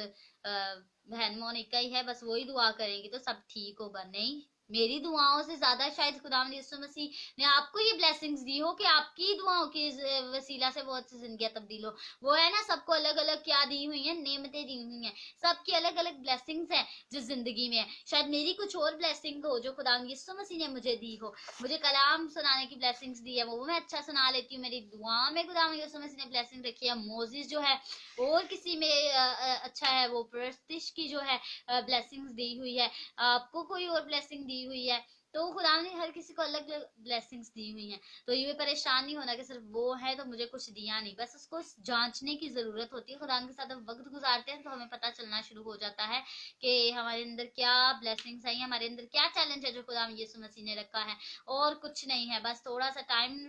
बहन मोनिका ही है बस वही दुआ करेंगी तो सब ठीक होगा, नहीं, मेरी दुआओं से ज्यादा शायद खुदावंद यीशु मसीह ने आपको ये ब्लेसिंग्स दी हो कि आपकी दुआओं की वसीला से बहुत सी जिंदगियां तब्दील हो। वो है ना, सबको अलग अलग क्या दी हुई है, नेमतें दी हुई हैं, सबकी अलग अलग ब्लेसिंग्स है जो जिंदगी में है। शायद मेरी कुछ और ब्लेसिंग हो जो खुदावंद यीशु मसीह ने मुझे दी हो। मुझे कलाम सुनाने की ब्लेसिंग्स दी है, वो मैं अच्छा सुना लेती हूँ। मेरी दुआ में खुदावंद यीशु मसीह ने ब्लेसिंग रखी है। मोजिस जो है और किसी में अच्छा है, वो प्रस्तिश की जो है ब्लेसिंग्स दी हुई है, आपको कोई और ब्लेसिंग दी हुई है। तो खुदा ने हर किसी को अलग अलग ब्लेसिंग्स दी हुई हैं। तो ये परेशान नहीं होना कि सिर्फ वो है तो मुझे कुछ दिया नहीं, बस उसको जांचने की जरूरत होती है। खुदा के साथ हम वक्त गुजारते हैं तो हमें पता चलना शुरू हो जाता है कि हमारे अंदर क्या ब्लेसिंग्स आई, हमारे अंदर क्या चैलेंज है जो खुदा यीशु मसीह ने रखा है। और कुछ नहीं है, बस थोड़ा सा टाइम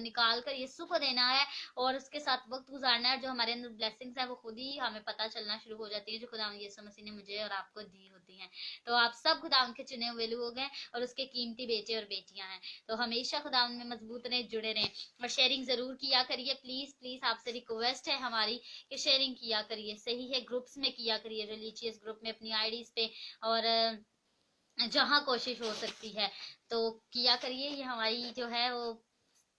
निकाल कर यीशु को देना है और उसके साथ वक्त गुजारना है। जो हमारे अंदर ब्लेसिंग्स है वो खुद ही हमें पता चलना शुरू हो जाती है, जो खुदा यीशु मसीह ने मुझे और आपको दी होती है। तो आप सब खुदा के चुने हुए लोग हैं और उसके कीमती बेटे और बेटियां हैं। तो हमेशा खुदा में मजबूत रहें, जुड़े रहें और शेयरिंग जरूर किया करिए। प्लीज प्लीज आपसे रिक्वेस्ट है हमारी कि शेयरिंग किया करिए, सही है, ग्रुप्स में किया करिए, रिलीजियस ग्रुप में, अपनी आईडीज पे, और जहां कोशिश हो सकती है तो किया करिए। ये हमारी जो है वो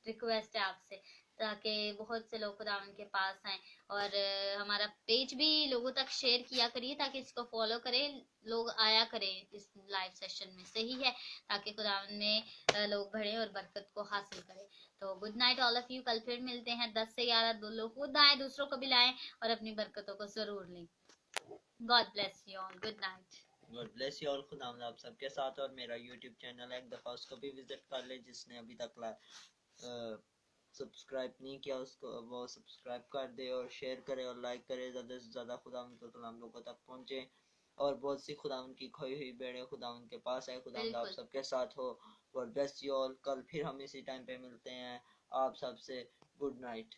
रिक्वेस्ट है आपसे, ताकि बहुत से लोग खुदावन के पास आए। और हमारा पेज भी लोगों तक शेयर किया करिए ताकि इसको फॉलो करें, लोग आया करें इस लाइव सेशन में, सही है, ताकि खुदावन में लोग बढ़े और बरकत को हासिल करें। तो good night all of you. कल फिर मिलते हैं 10 से 11। दो लोग खुद आए, दूसरों को भी लाएं और अपनी बरकतों को जरूर लें। God bless you all, good night. God bless you all. खुदा आप सबके साथ। और मेरा यूट्यूब चैनल है, एक दफ़ा उसको भी विजिट कर ले। जिसने अभी तक सब्सक्राइब नहीं किया उसको वो सब्सक्राइब कर दे और शेयर करे और लाइक करे, ज़्यादा से ज़्यादा खुदा का कलाम लोगों तक पहुँचे। और बहुत सी खुदा की खोई हुई बेड़े खुदा के पास है। खुदा आप सबके साथ हो। God bless you all. कल फिर हम इसी टाइम पे मिलते हैं। आप सबसे गुड नाइट।